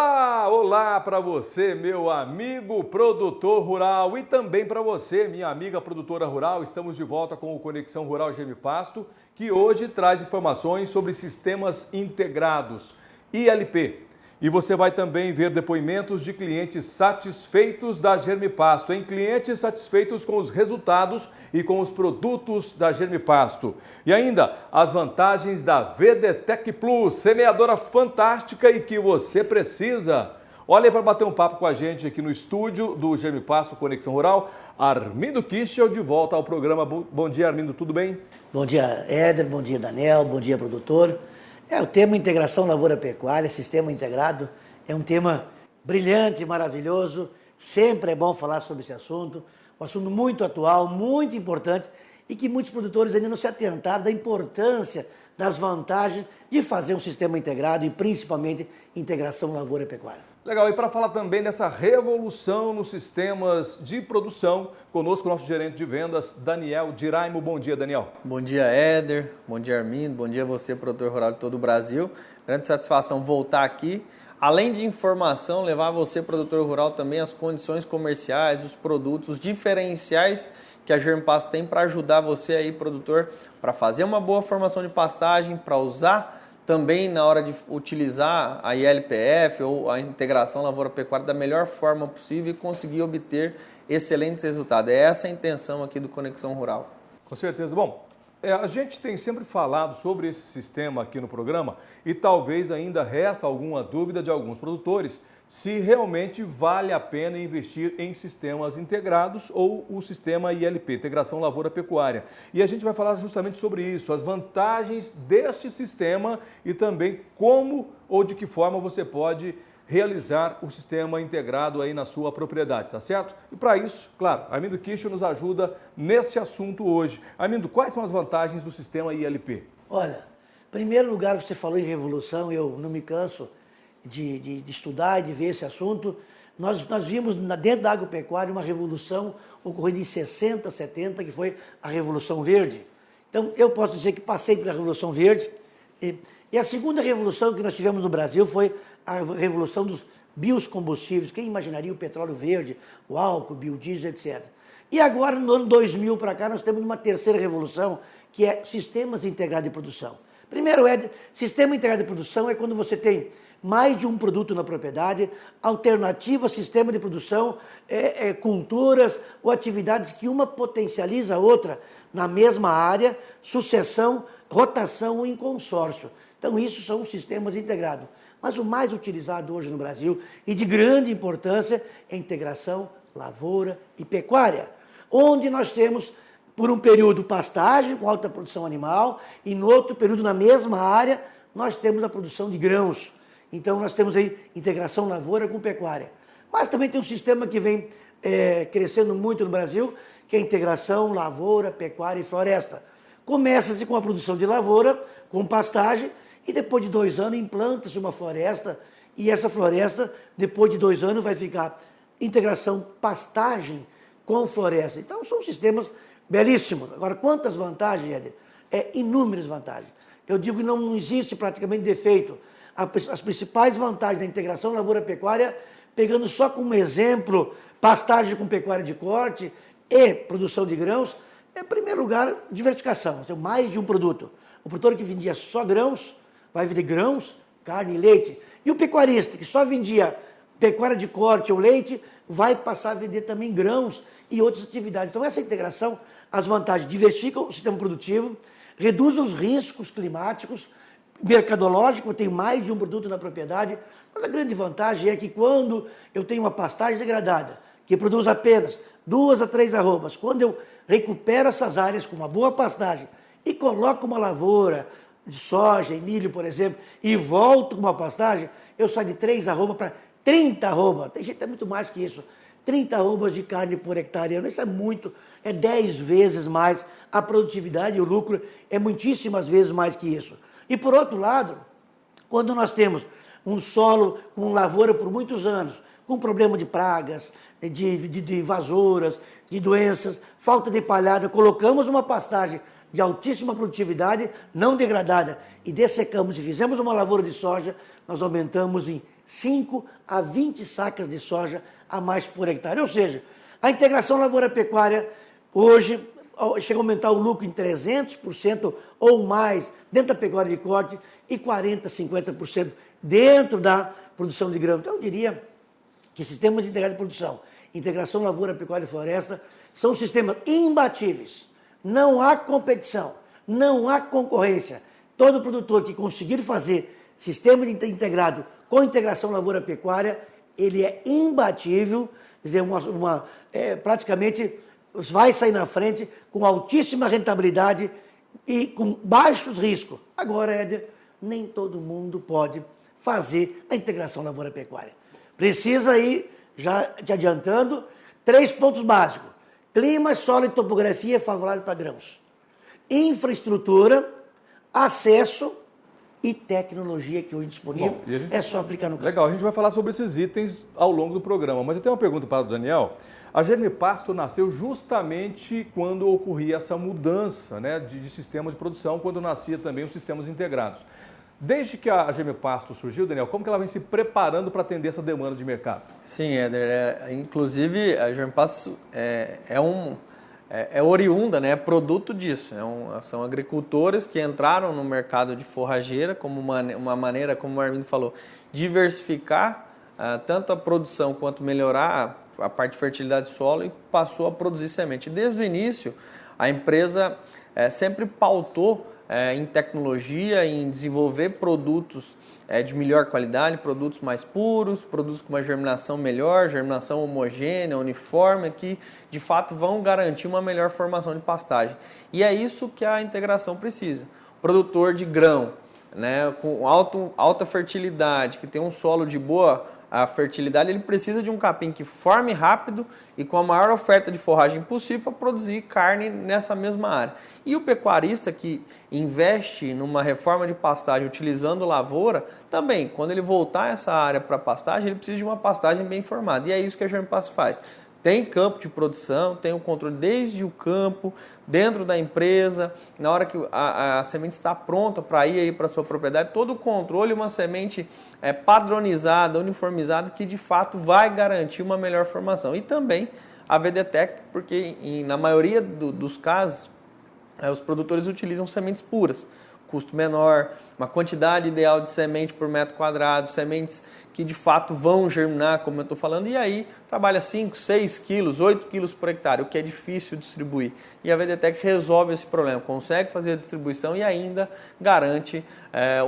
Olá, olá para você, meu amigo produtor rural e também para você, minha amiga produtora rural. Estamos de volta com o Conexão Rural Germipasto, que hoje traz informações sobre sistemas integrados, ILP. E você vai também ver depoimentos de clientes satisfeitos da Germipasto, clientes satisfeitos com os resultados e com os produtos da Germipasto. E ainda as vantagens da VDTech Plus, semeadora fantástica e que você precisa. Olha aí para bater um papo com a gente aqui no estúdio do Germipasto Conexão Rural, Armindo Kischel, de volta ao programa. Bom dia, Armindo, tudo bem? Bom dia, Éder, bom dia, Daniel, bom dia, produtor. O tema integração lavoura-pecuária, sistema integrado, é um tema brilhante, maravilhoso, sempre é bom falar sobre esse assunto, um assunto muito atual, muito importante e que muitos produtores ainda não se atentaram da importância, das vantagens de fazer um sistema integrado e principalmente integração lavoura-pecuária. Legal, e para falar também dessa revolução nos sistemas de produção, conosco o nosso gerente de vendas, Daniel Diraimo. Bom dia, Daniel. Bom dia, Éder. Bom dia, Armindo. Bom dia a você, produtor rural de todo o Brasil. Grande satisfação voltar aqui. Além de informação, levar a você, produtor rural, também as condições comerciais, os produtos, os diferenciais que a Germipasto tem para ajudar você aí, produtor, para fazer uma boa formação de pastagem, para usar também na hora de utilizar a ILPF ou a integração lavoura-pecuária da melhor forma possível e conseguir obter excelentes resultados. É essa a intenção aqui do Conexão Rural. Com certeza. Bom, a gente tem sempre falado sobre esse sistema aqui no programa e talvez ainda resta alguma dúvida de alguns produtores se realmente vale a pena investir em sistemas integrados ou o sistema ILP, Integração Lavoura-Pecuária. E a gente vai falar justamente sobre isso, as vantagens deste sistema e também como ou de que forma você pode realizar o sistema integrado aí na sua propriedade, tá certo? E para isso, claro, Armindo Kischel nos ajuda nesse assunto hoje. Armindo, quais são as vantagens do sistema ILP? Olha, em primeiro lugar, você falou em revolução, eu não me canso de estudar e de ver esse assunto. Nós vimos dentro da agropecuária uma revolução ocorrida em 60, 70, que foi a Revolução Verde. Então, eu posso dizer que passei pela Revolução Verde. E a segunda revolução que nós tivemos no Brasil foi a revolução dos biocombustíveis. Quem imaginaria o petróleo verde, o álcool, o biodiesel, etc. E agora, no ano 2000 para cá, nós temos uma terceira revolução, que é sistemas integrados de produção. Primeiro, sistema integrado de produção é quando você tem mais de um produto na propriedade, alternativa sistema de produção, culturas ou atividades que uma potencializa a outra na mesma área, sucessão, rotação ou em consórcio. Então, isso são sistemas integrados. Mas o mais utilizado hoje no Brasil e de grande importância é a integração lavoura e pecuária, onde nós temos, por um período, pastagem com alta produção animal e, no outro período, na mesma área, nós temos a produção de grãos. Então, nós temos aí integração lavoura com pecuária. Mas também tem um sistema que vem crescendo muito no Brasil, que é a integração lavoura, pecuária e floresta. Começa-se com a produção de lavoura, com pastagem, e depois de 2 anos implanta-se uma floresta, e essa floresta, depois de 2 anos, vai ficar integração pastagem com floresta. Então, são sistemas belíssimos. Agora, quantas vantagens, Éder? Inúmeras vantagens. Eu digo que não existe praticamente defeito. As principais vantagens da integração lavoura-pecuária, pegando só como exemplo pastagem com pecuária de corte e produção de grãos, em primeiro lugar, diversificação. Tem mais de um produto. O produtor que vendia só grãos, vai vender grãos, carne e leite. E o pecuarista, que só vendia pecuária de corte ou leite, vai passar a vender também grãos e outras atividades. Então, essa integração, as vantagens, diversificam o sistema produtivo, reduz os riscos climáticos, mercadológico, eu tenho mais de um produto na propriedade, mas a grande vantagem é que quando eu tenho uma pastagem degradada, que produz apenas 2 a 3 arrobas, quando eu recupero essas áreas com uma boa pastagem e coloco uma lavoura de soja e milho, por exemplo, e volto com uma pastagem, eu saio de 3 arrobas para 30 arrobas. Tem gente que é muito mais que isso. 30 arrobas de carne por hectare ano, isso é muito, é 10 vezes mais. A produtividade e o lucro é muitíssimas vezes mais que isso. E por outro lado, quando nós temos um solo com lavoura por muitos anos, com problema de pragas, de vasoras, de doenças, falta de palhada, colocamos uma pastagem de altíssima produtividade, não degradada, e dessecamos e fizemos uma lavoura de soja, nós aumentamos em 5 a 20 sacas de soja a mais por hectare. Ou seja, a integração lavoura-pecuária hoje chega a aumentar o lucro em 300% ou mais dentro da pecuária de corte e 40%, 50% dentro da produção de grão. Então, eu diria que sistemas integrados de produção, integração lavoura, pecuária e floresta, são sistemas imbatíveis. Não há competição, não há concorrência. Todo produtor que conseguir fazer sistema integrado com integração lavoura-pecuária, ele é imbatível, quer dizer, praticamente vai sair na frente com altíssima rentabilidade e com baixos riscos. Agora, Éder, nem todo mundo pode fazer a integração lavoura-pecuária. Precisa ir, já te adiantando, 3 pontos básicos. Clima, solo e topografia favorável para grãos. Infraestrutura, acesso e tecnologia que hoje é disponível. Bom, é só aplicar no campo. Legal, a gente vai falar sobre esses itens ao longo do programa, mas eu tenho uma pergunta para o Daniel. A Germipasto nasceu justamente quando ocorria essa mudança, né, de sistemas de produção, quando nascia também os sistemas integrados. Desde que a Germipasto surgiu, Daniel, como que ela vem se preparando para atender essa demanda de mercado? Sim, Éder. Inclusive, a Germipasto é oriunda, né, é produto disso. São agricultores que entraram no mercado de forrageira como uma maneira, como o Armindo falou, diversificar tanto a produção quanto melhorar a parte de fertilidade do solo e passou a produzir semente. Desde o início, a empresa sempre pautou em tecnologia, em desenvolver produtos de melhor qualidade, produtos mais puros, produtos com uma germinação melhor, germinação homogênea, uniforme, que de fato vão garantir uma melhor formação de pastagem. E é isso que a integração precisa. Produtor de grão, né, com alta fertilidade, que tem um solo de boa fertilidade, ele precisa de um capim que forme rápido e com a maior oferta de forragem possível para produzir carne nessa mesma área. E o pecuarista que investe numa reforma de pastagem utilizando lavoura, também, quando ele voltar essa área para pastagem, ele precisa de uma pastagem bem formada. E é isso que a Germipasto faz. Tem campo de produção, tem o controle desde o campo, dentro da empresa, na hora que a semente está pronta para ir aí para a sua propriedade, todo o controle, uma semente padronizada, uniformizada, que de fato vai garantir uma melhor formação. E também a VDTech, porque na maioria dos casos, os produtores utilizam sementes puras, custo menor, uma quantidade ideal de semente por metro quadrado, sementes que de fato vão germinar, como eu estou falando, e aí trabalha 5, 6 quilos, 8 quilos por hectare, o que é difícil distribuir. E a VDTech resolve esse problema, consegue fazer a distribuição e ainda garante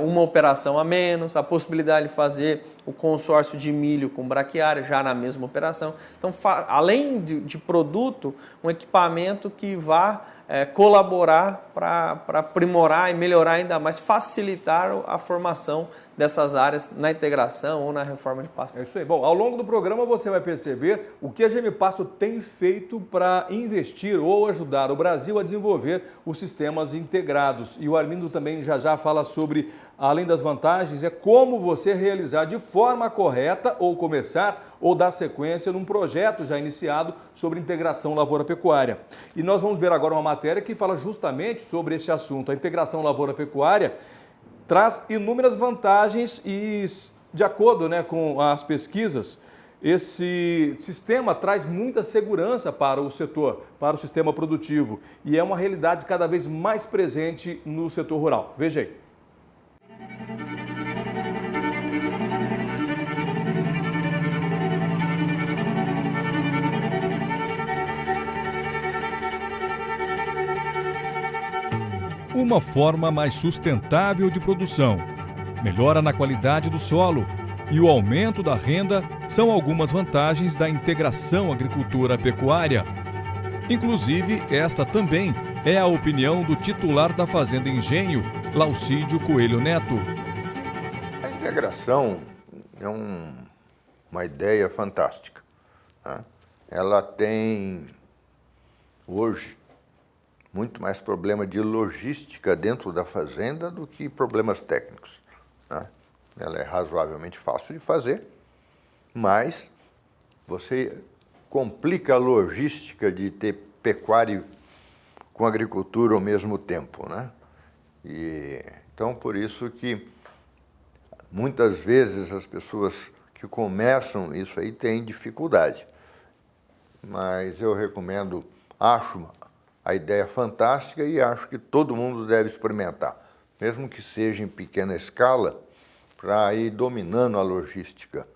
uma operação a menos, a possibilidade de fazer o consórcio de milho com braquiária já na mesma operação. Então, além de produto, um equipamento que vá colaborar para aprimorar e melhorar ainda mais, facilitar a formação dessas áreas na integração ou na reforma de pastagem. É isso aí. Bom, ao longo do programa você vai perceber o que a Germipasto tem feito para investir ou ajudar o Brasil a desenvolver os sistemas integrados. E o Armindo também já fala sobre, além das vantagens, como você realizar de forma correta ou começar ou dar sequência num projeto já iniciado sobre integração lavoura-pecuária. E nós vamos ver agora uma matéria que fala justamente sobre esse assunto. A integração lavoura-pecuária traz inúmeras vantagens e, de acordo, né, com as pesquisas, esse sistema traz muita segurança para o setor, para o sistema produtivo, e é uma realidade cada vez mais presente no setor rural. Veja aí. Uma forma mais sustentável de produção, melhora na qualidade do solo e o aumento da renda são algumas vantagens da integração agricultura-pecuária. Inclusive, esta também é a opinião do titular da Fazenda Engenho, Laucídio Coelho Neto. A integração é uma ideia fantástica, né? Ela tem, hoje, muito mais problema de logística dentro da fazenda do que problemas técnicos, né? Ela é razoavelmente fácil de fazer, mas você complica a logística de ter pecuária com a agricultura ao mesmo tempo, né? Então, por isso que muitas vezes as pessoas que começam isso aí têm dificuldade. Mas eu recomendo, acho a ideia fantástica e acho que todo mundo deve experimentar, mesmo que seja em pequena escala, para ir dominando a logística.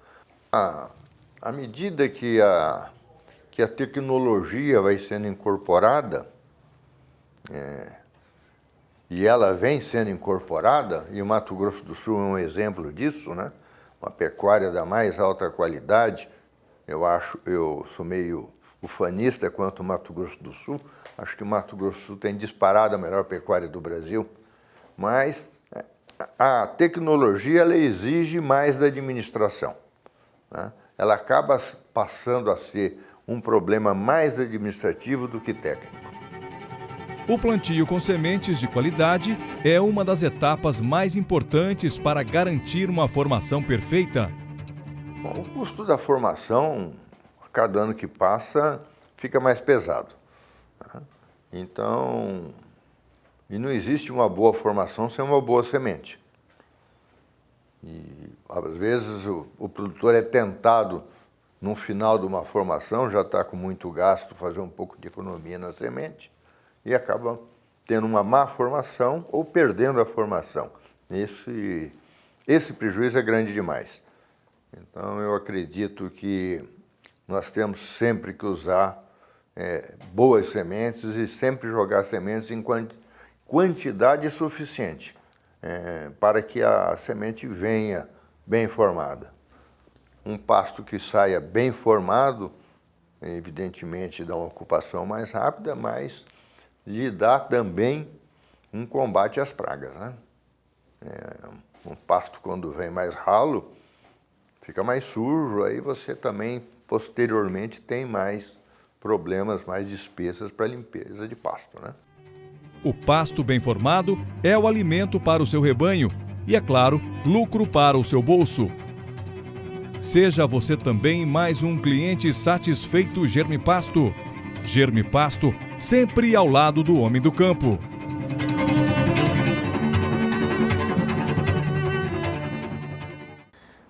À medida que a tecnologia vai sendo incorporada, e ela vem sendo incorporada, e o Mato Grosso do Sul é um exemplo disso, né? Uma pecuária da mais alta qualidade. Eu sou meio ufanista quanto ao Mato Grosso do Sul. Acho que o Mato Grosso do Sul tem disparado a melhor pecuária do Brasil. Mas a tecnologia ela exige mais da administração, né? Ela acaba passando a ser um problema mais administrativo do que técnico. O plantio com sementes de qualidade é uma das etapas mais importantes para garantir uma formação perfeita. Bom, o custo da formação, a cada ano que passa, fica mais pesado, né? Então, e não existe uma boa formação sem uma boa semente. E, às vezes, o produtor é tentado, no final de uma formação, já está com muito gasto, fazer um pouco de economia na semente, e acaba tendo uma má formação ou perdendo a formação. Esse prejuízo é grande demais. Então, eu acredito que nós temos sempre que usar boas sementes e sempre jogar sementes em quantidade suficiente para que a semente venha bem formada. Um pasto que saia bem formado, evidentemente, dá uma ocupação mais rápida, mas lhe dá também um combate às pragas, né? Um pasto, quando vem mais ralo, fica mais sujo, aí você também, posteriormente, tem mais problemas, mais despesas para limpeza de pasto, né? O pasto bem formado é o alimento para o seu rebanho e, é claro, lucro para o seu bolso. Seja você também mais um cliente satisfeito Germipasto. Germipasto, sempre ao lado do homem do campo.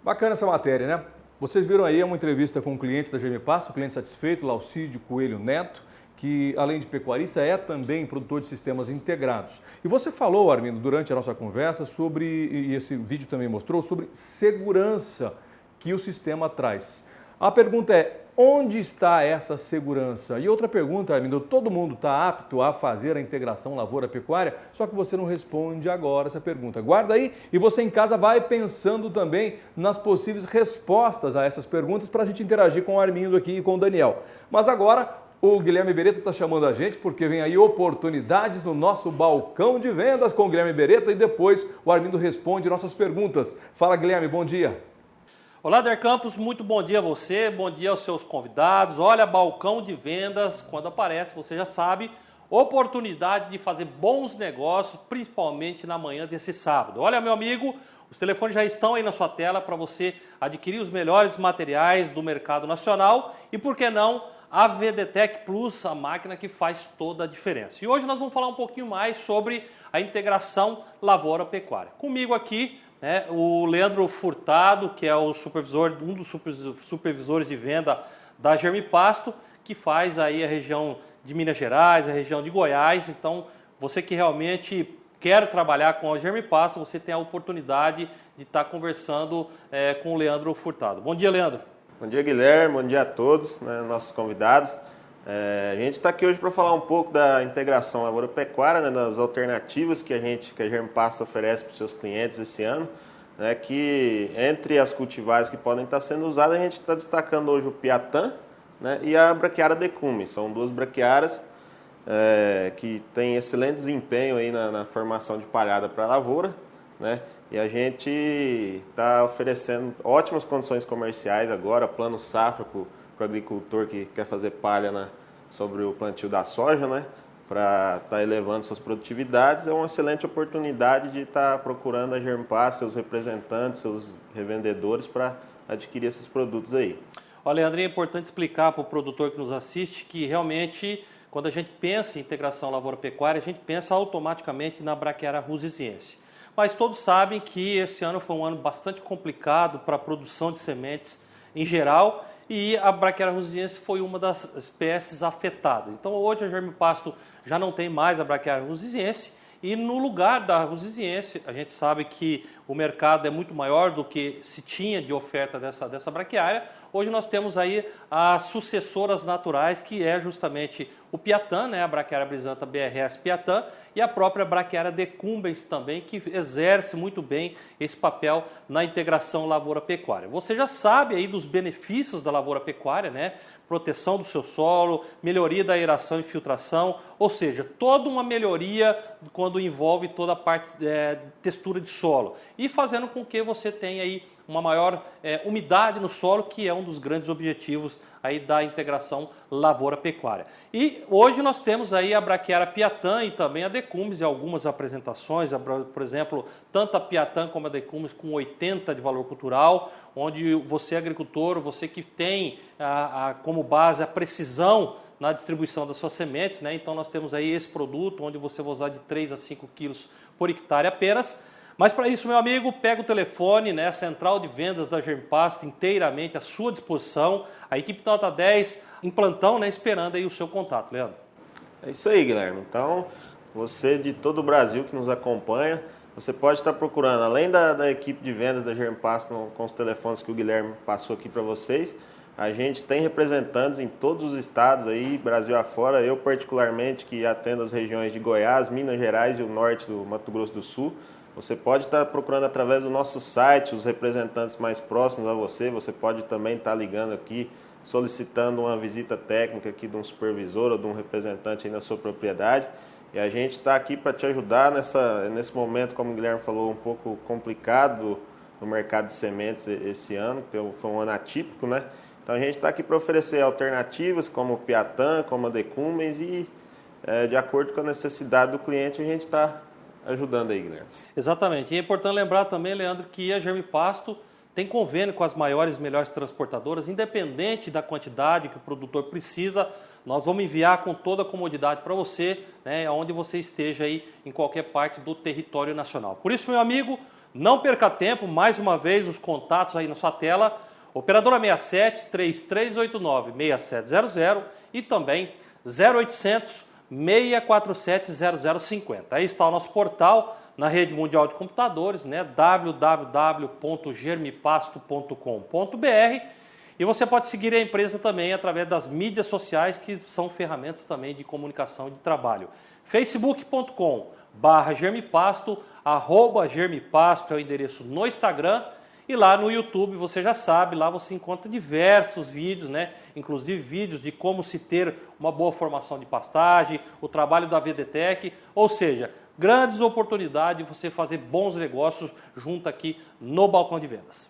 Bacana essa matéria, né? Vocês viram aí uma entrevista com um cliente da Germipasto, um cliente satisfeito, Laucídio Coelho Neto, que além de pecuarista é também produtor de sistemas integrados. E você falou, Armindo, durante a nossa conversa sobre, e esse vídeo também mostrou, sobre segurança que o sistema traz. A pergunta é, onde está essa segurança? E outra pergunta, Armindo, todo mundo está apto a fazer a integração lavoura-pecuária? Só que você não responde agora essa pergunta. Guarda aí e você em casa vai pensando também nas possíveis respostas a essas perguntas para a gente interagir com o Armindo aqui e com o Daniel. Mas agora o Guilherme Beretta está chamando a gente porque vem aí oportunidades no nosso balcão de vendas com o Guilherme Beretta e depois o Armindo responde nossas perguntas. Fala, Guilherme, bom dia. Olá, Der Campos, muito bom dia a você, bom dia aos seus convidados. Olha, balcão de vendas, quando aparece, você já sabe, oportunidade de fazer bons negócios, principalmente na manhã desse sábado. Olha, meu amigo, os telefones já estão aí na sua tela para você adquirir os melhores materiais do mercado nacional e, por que não, a VDTech Plus, a máquina que faz toda a diferença. E hoje nós vamos falar um pouquinho mais sobre a integração lavoura-pecuária. Comigo aqui, o Leandro Furtado, que é o supervisor, um dos supervisores de venda da Germipasto, que faz aí a região de Minas Gerais, a região de Goiás. Então, você que realmente quer trabalhar com a Germipasto, você tem a oportunidade de estar conversando com o Leandro Furtado. Bom dia, Leandro. Bom dia, Guilherme. Bom dia a todos, nossos convidados. A gente está aqui hoje para falar um pouco da integração lavoura-pecuária, das alternativas que a Germipasto oferece para os seus clientes esse ano, que entre as cultivares que podem estar sendo usadas, a gente está destacando hoje o Piatã, e a braquiária Decume. São duas braquiárias que têm excelente desempenho aí na formação de palhada para a lavoura, e a gente está oferecendo ótimas condições comerciais agora, plano safra para o agricultor que quer fazer palha sobre o plantio da soja, para estar elevando suas produtividades. É uma excelente oportunidade de estar procurando a Germipasto, seus representantes, seus revendedores para adquirir esses produtos aí. Olha, Leandro, é importante explicar para o produtor que nos assiste que realmente, quando a gente pensa em integração lavoura-pecuária, a gente pensa automaticamente na braquiária rusiziense. Mas todos sabem que esse ano foi um ano bastante complicado para a produção de sementes em geral, e a braquiária rusiziense foi uma das espécies afetadas. Então hoje a Germipasto já não tem mais a braquiária rusiziense, e no lugar da rusiziense, a gente sabe que o mercado é muito maior do que se tinha de oferta dessa braquiária. Hoje nós temos aí as sucessoras naturais, que é justamente o Piatã, né, a braquiária brisanta BRS Piatã, e a própria braquiária decumbens também, que exerce muito bem esse papel na integração lavoura-pecuária. Você já sabe aí dos benefícios da lavoura-pecuária, né? Proteção do seu solo, melhoria da aeração e filtração, ou seja, toda uma melhoria quando envolve toda a parte textura de solo, e fazendo com que você tenha aí uma maior umidade no solo, que é um dos grandes objetivos aí da integração lavoura-pecuária. E hoje nós temos aí a braquiária Piatã e também a decumbens em algumas apresentações, por exemplo, tanto a Piatã como a decumbens com 80 de valor cultural, onde você agricultor, você que tem como base a precisão na distribuição das suas sementes, né? Então nós temos aí esse produto, onde você vai usar de 3 a 5 quilos por hectare apenas. Mas para isso, meu amigo, pega o telefone, né? A central de vendas da Germipasto inteiramente à sua disposição. A equipe Nota 10 em plantão, né? Esperando aí o seu contato, Leandro. É isso aí, Guilherme. Então, você de todo o Brasil que nos acompanha, você pode estar procurando, além da equipe de vendas da Germipasto com os telefones que o Guilherme passou aqui para vocês, a gente tem representantes em todos os estados aí, Brasil afora. Eu, particularmente, que atendo as regiões de Goiás, Minas Gerais e o norte do Mato Grosso do Sul. Você pode estar procurando através do nosso site os representantes mais próximos a você. Você pode também estar ligando aqui, solicitando uma visita técnica aqui de um supervisor ou de um representante aí na sua propriedade. E a gente está aqui para te ajudar nesse momento, como o Guilherme falou, um pouco complicado no mercado de sementes esse ano, que foi um ano atípico, né? Então a gente está aqui para oferecer alternativas como o Piatã, como a decumbens e de acordo com a necessidade do cliente a gente está ajudando aí, Guilherme. Exatamente. E é importante lembrar também, Leandro, que a Germipasto tem convênio com as maiores e melhores transportadoras, independente da quantidade que o produtor precisa, nós vamos enviar com toda a comodidade para você, né, onde você esteja aí em qualquer parte do território nacional. Por isso, meu amigo, não perca tempo, mais uma vez os contatos aí na sua tela, operadora 67 3389 6700 e também 0800 647 0050. Aí está o nosso portal na rede mundial de computadores, né, www.germipasto.com.br, e você pode seguir a empresa também através das mídias sociais, que são ferramentas também de comunicação e de trabalho. facebook.com/germipasto, @germipasto é o endereço no Instagram. E lá no YouTube, você já sabe, lá você encontra diversos vídeos, né? Inclusive vídeos de como se ter uma boa formação de pastagem, o trabalho da VDTech, ou seja, grandes oportunidades de você fazer bons negócios junto aqui no Balcão de Vendas.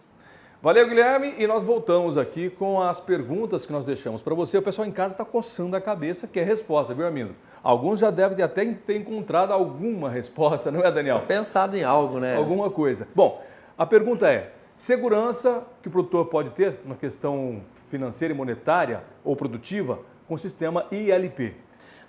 Valeu, Guilherme, e nós voltamos aqui com as perguntas que nós deixamos para você. O pessoal em casa está coçando a cabeça, que é resposta, viu, amigo? Alguns já devem até ter encontrado alguma resposta, não é, Daniel? Pensado em algo, né? Alguma coisa. Bom, a pergunta é: segurança que o produtor pode ter na questão financeira e monetária ou produtiva com o sistema ILP?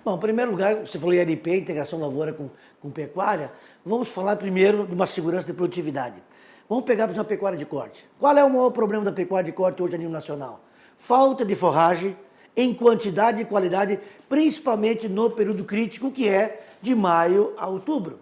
Bom, em primeiro lugar, você falou ILP, integração lavoura com pecuária. Vamos falar primeiro de uma segurança de produtividade. Vamos pegar, por exemplo, a pecuária de corte. Qual é o maior problema da pecuária de corte hoje a nível nacional? Falta de forragem em quantidade e qualidade, principalmente no período crítico, que é de maio a outubro.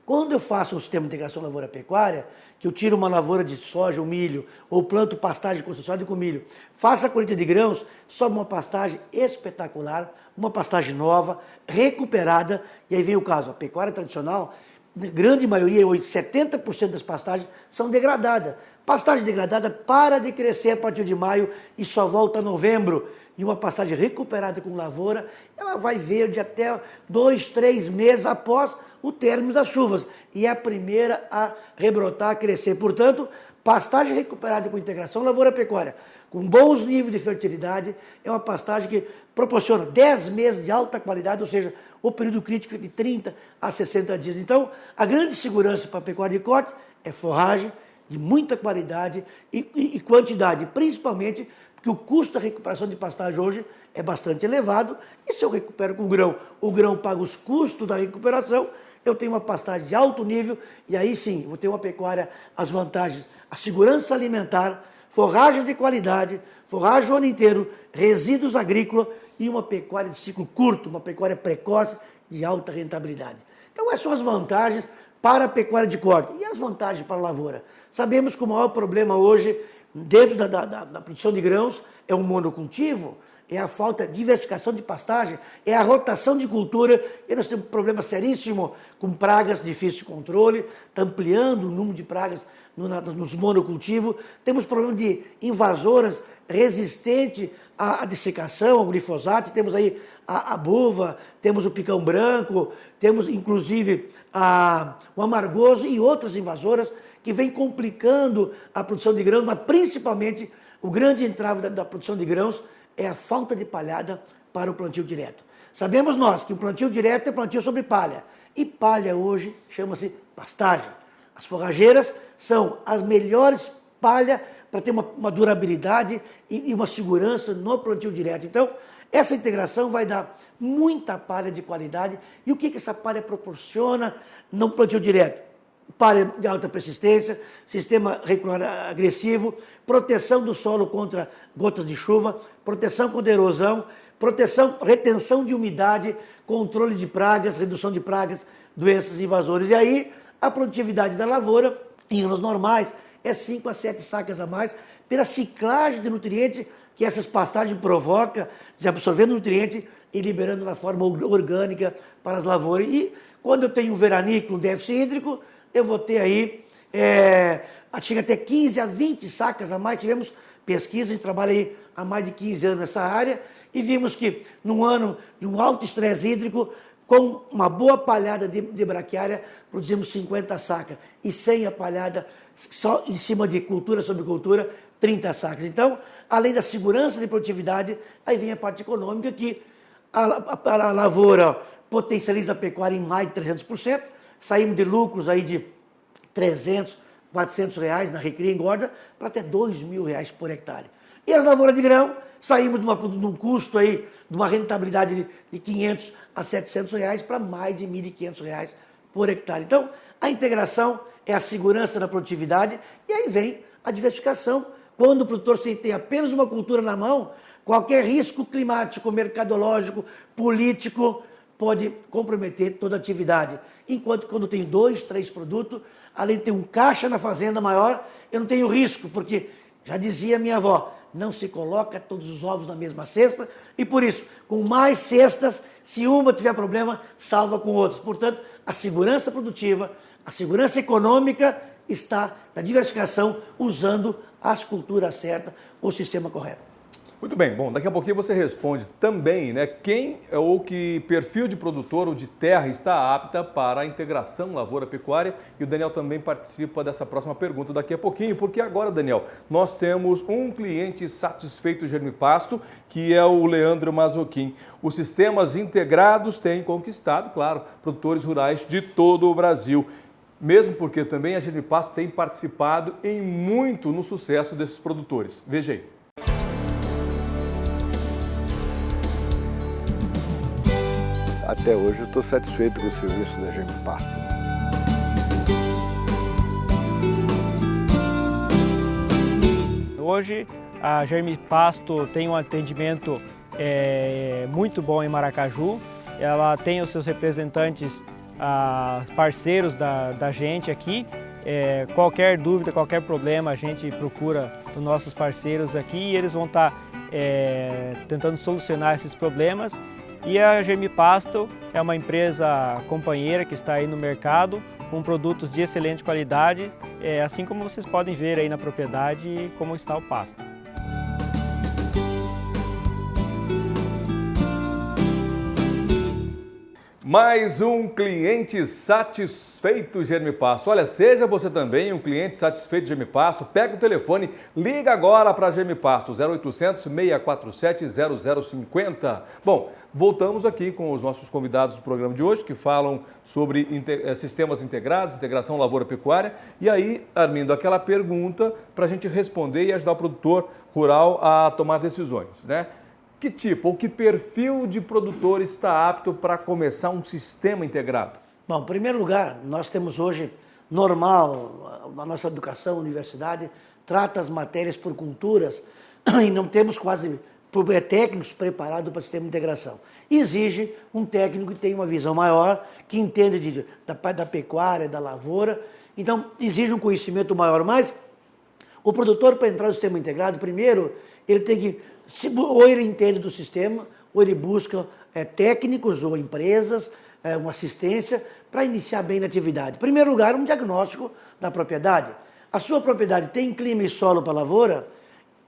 Quando eu faço um sistema de integração lavoura-pecuária, que eu tiro uma lavoura de soja ou milho, ou planto pastagem com soja com milho, faço a colheita de grãos, sobe uma pastagem espetacular, uma pastagem nova, recuperada, e aí vem o caso, a pecuária tradicional, grande maioria, 70% das pastagens são degradadas. Pastagem degradada para de crescer a partir de maio e só volta a novembro. E uma pastagem recuperada com lavoura, ela vai verde até 2, 3 meses após o término das chuvas. E é a primeira a rebrotar, a crescer. Portanto, pastagem recuperada com integração lavoura-pecuária, com bons níveis de fertilidade, é uma pastagem que proporciona 10 meses de alta qualidade, ou seja, o período crítico de 30 a 60 dias. Então, a grande segurança para a pecuária de corte é forragem de muita qualidade e quantidade, principalmente porque o custo da recuperação de pastagem hoje é bastante elevado, e se eu recupero com o grão paga os custos da recuperação, eu tenho uma pastagem de alto nível, e aí sim, vou ter uma pecuária, as vantagens, a segurança alimentar, forragem de qualidade, forragem o ano inteiro, resíduos agrícolas e uma pecuária de ciclo curto, uma pecuária precoce de alta rentabilidade. Então, essas são as vantagens para a pecuária de corte. E as vantagens para a lavoura? Sabemos que o maior problema hoje, dentro da produção de grãos, é o monocultivo, é a falta de diversificação de pastagem, é a rotação de cultura, e nós temos um problema seríssimo com pragas difíceis de controle, está ampliando o número de pragas nos monocultivos, temos problema de invasoras resistentes à dessecação, ao glifosato, temos aí a buva, temos o picão branco, temos inclusive o amargoso e outras invasoras que vêm complicando a produção de grãos, mas principalmente o grande entrave da produção de grãos é a falta de palhada para o plantio direto. Sabemos nós que o plantio direto é plantio sobre palha, e palha hoje chama-se pastagem. As forrageiras são as melhores palhas para ter uma durabilidade e uma segurança no plantio direto. Então, essa integração vai dar muita palha de qualidade. E o que essa palha proporciona no plantio direto? Palha de alta persistência, sistema reticular agressivo, proteção do solo contra gotas de chuva, proteção contra erosão, retenção de umidade, controle de pragas, redução de pragas, doenças invasores. E aí, a produtividade da lavoura, em anos normais, é 5 a 7 sacas a mais, pela ciclagem de nutrientes que essas pastagens provocam, absorvendo nutrientes e liberando na forma orgânica para as lavouras. E quando eu tenho um veranico, um déficit hídrico, eu vou ter aí, chega até 15 a 20 sacas a mais. Tivemos pesquisa, a gente trabalha aí há mais de 15 anos nessa área, e vimos que num ano de um alto estresse hídrico, com uma boa palhada de braquiária, produzimos 50 sacas, e sem a palhada, só em cima de cultura sobre cultura, 30 sacas. Então, além da segurança de produtividade, aí vem a parte econômica, que a lavoura potencializa a pecuária em mais de 300%, saímos de lucros aí de 300, 400 reais na recria e engorda, para até 2 mil reais por hectare. E as lavouras de grão, saímos de um custo aí, de uma rentabilidade de 500 a 700 reais para mais de 1.500 reais por hectare. Então, a integração é a segurança da produtividade, e aí vem a diversificação. Quando o produtor tem apenas uma cultura na mão, qualquer risco climático, mercadológico, político, pode comprometer toda a atividade. Enquanto quando tem 2, 3 produtos, além de ter um caixa na fazenda maior, eu não tenho risco, porque, já dizia minha avó, não se coloca todos os ovos na mesma cesta, e por isso, com mais cestas, se uma tiver problema, salva com outras. Portanto, a segurança produtiva, a segurança econômica está na diversificação, usando as culturas certas, o sistema correto. Muito bem, bom, daqui a pouquinho você responde também, né, quem ou que perfil de produtor ou de terra está apta para a integração lavoura-pecuária, e o Daniel também participa dessa próxima pergunta daqui a pouquinho, porque agora, Daniel, nós temos um cliente satisfeito do Germipasto, que é o Leandro Mazzoquin. Os sistemas integrados têm conquistado, claro, produtores rurais de todo o Brasil, mesmo porque também a Germipasto tem participado em muito no sucesso desses produtores. Veja aí. Até hoje eu estou satisfeito com o serviço da Germipasto. Hoje a Germipasto tem um atendimento muito bom em Maracaju. Ela tem os seus representantes, parceiros da gente aqui. Qualquer dúvida, qualquer problema, a gente procura os nossos parceiros aqui, e eles vão estar tentando solucionar esses problemas. E a Germipasto é uma empresa companheira que está aí no mercado com produtos de excelente qualidade, assim como vocês podem ver aí na propriedade como está o pasto. Mais um cliente satisfeito, Germipasto. Olha, seja você também um cliente satisfeito de Germipasto, pega o telefone, liga agora para Germipasto, 0800 647 0050. Bom, voltamos aqui com os nossos convidados do programa de hoje, que falam sobre sistemas integrados, integração lavoura-pecuária. E aí, Armindo, aquela pergunta para a gente responder e ajudar o produtor rural a tomar decisões, né? Que tipo ou que perfil de produtor está apto para começar um sistema integrado? Bom, em primeiro lugar, nós temos hoje normal, a nossa educação, a universidade, trata as matérias por culturas e não temos quase técnicos preparados para o sistema de integração. Exige um técnico que tenha uma visão maior, que entende da pecuária, da lavoura, então exige um conhecimento maior, mas o produtor, para entrar no sistema integrado, primeiro, ele tem que, ou ele entende do sistema, ou ele busca técnicos ou empresas, uma assistência, para iniciar bem na atividade. Em primeiro lugar, um diagnóstico da propriedade. A sua propriedade tem clima e solo para lavoura,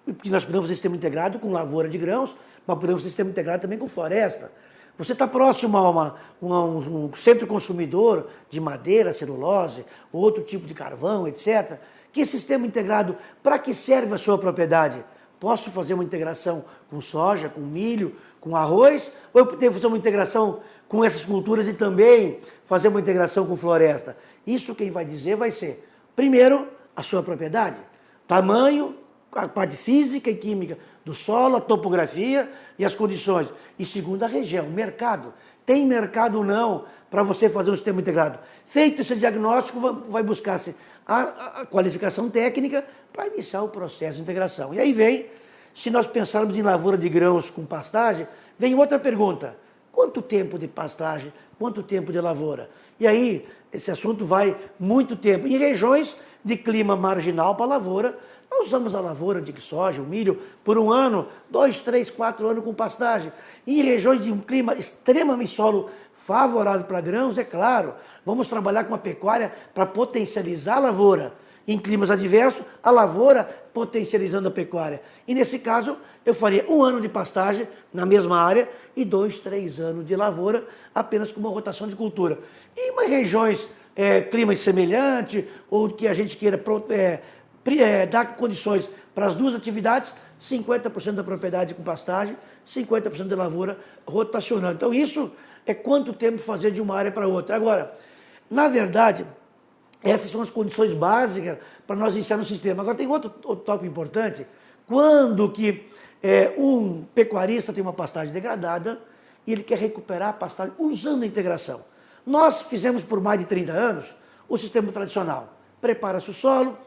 porque nós podemos fazer sistema integrado com lavoura de grãos, mas podemos fazer sistema integrado também com floresta. Você está próximo a um centro consumidor de madeira, celulose, outro tipo de carvão, etc. Que sistema integrado, para que serve a sua propriedade? Posso fazer uma integração com soja, com milho, com arroz? Ou eu devo fazer uma integração com essas culturas e também fazer uma integração com floresta? Isso quem vai dizer vai ser, primeiro, a sua propriedade, tamanho, a parte física e química do solo, a topografia e as condições. E segundo, a região, o mercado. Tem mercado ou não para você fazer um sistema integrado? Feito esse diagnóstico, vai buscar-se a qualificação técnica para iniciar o processo de integração. E aí vem, se nós pensarmos em lavoura de grãos com pastagem, vem outra pergunta. Quanto tempo de pastagem? Quanto tempo de lavoura? E aí, esse assunto vai muito tempo. Em regiões de clima marginal para lavoura, nós usamos a lavoura de soja, o milho, por 1 ano, 2, 3, 4 anos com pastagem. E em regiões de um clima extremamente solo favorável para grãos, é claro, vamos trabalhar com a pecuária para potencializar a lavoura. Em climas adversos, a lavoura potencializando a pecuária. E nesse caso, eu faria 1 ano de pastagem na mesma área e 2, 3 anos de lavoura, apenas com uma rotação de cultura. E em regiões, clima semelhante, ou que a gente queira dar condições para as duas atividades, 50% da propriedade com pastagem, 50% da lavoura rotacionando. Então isso é quanto tempo fazer de uma área para outra. Agora, na verdade, essas são as condições básicas para nós iniciar no sistema. Agora tem outro tópico importante, quando que um pecuarista tem uma pastagem degradada e ele quer recuperar a pastagem usando a integração. Nós fizemos por mais de 30 anos o sistema tradicional. Prepara-se o solo,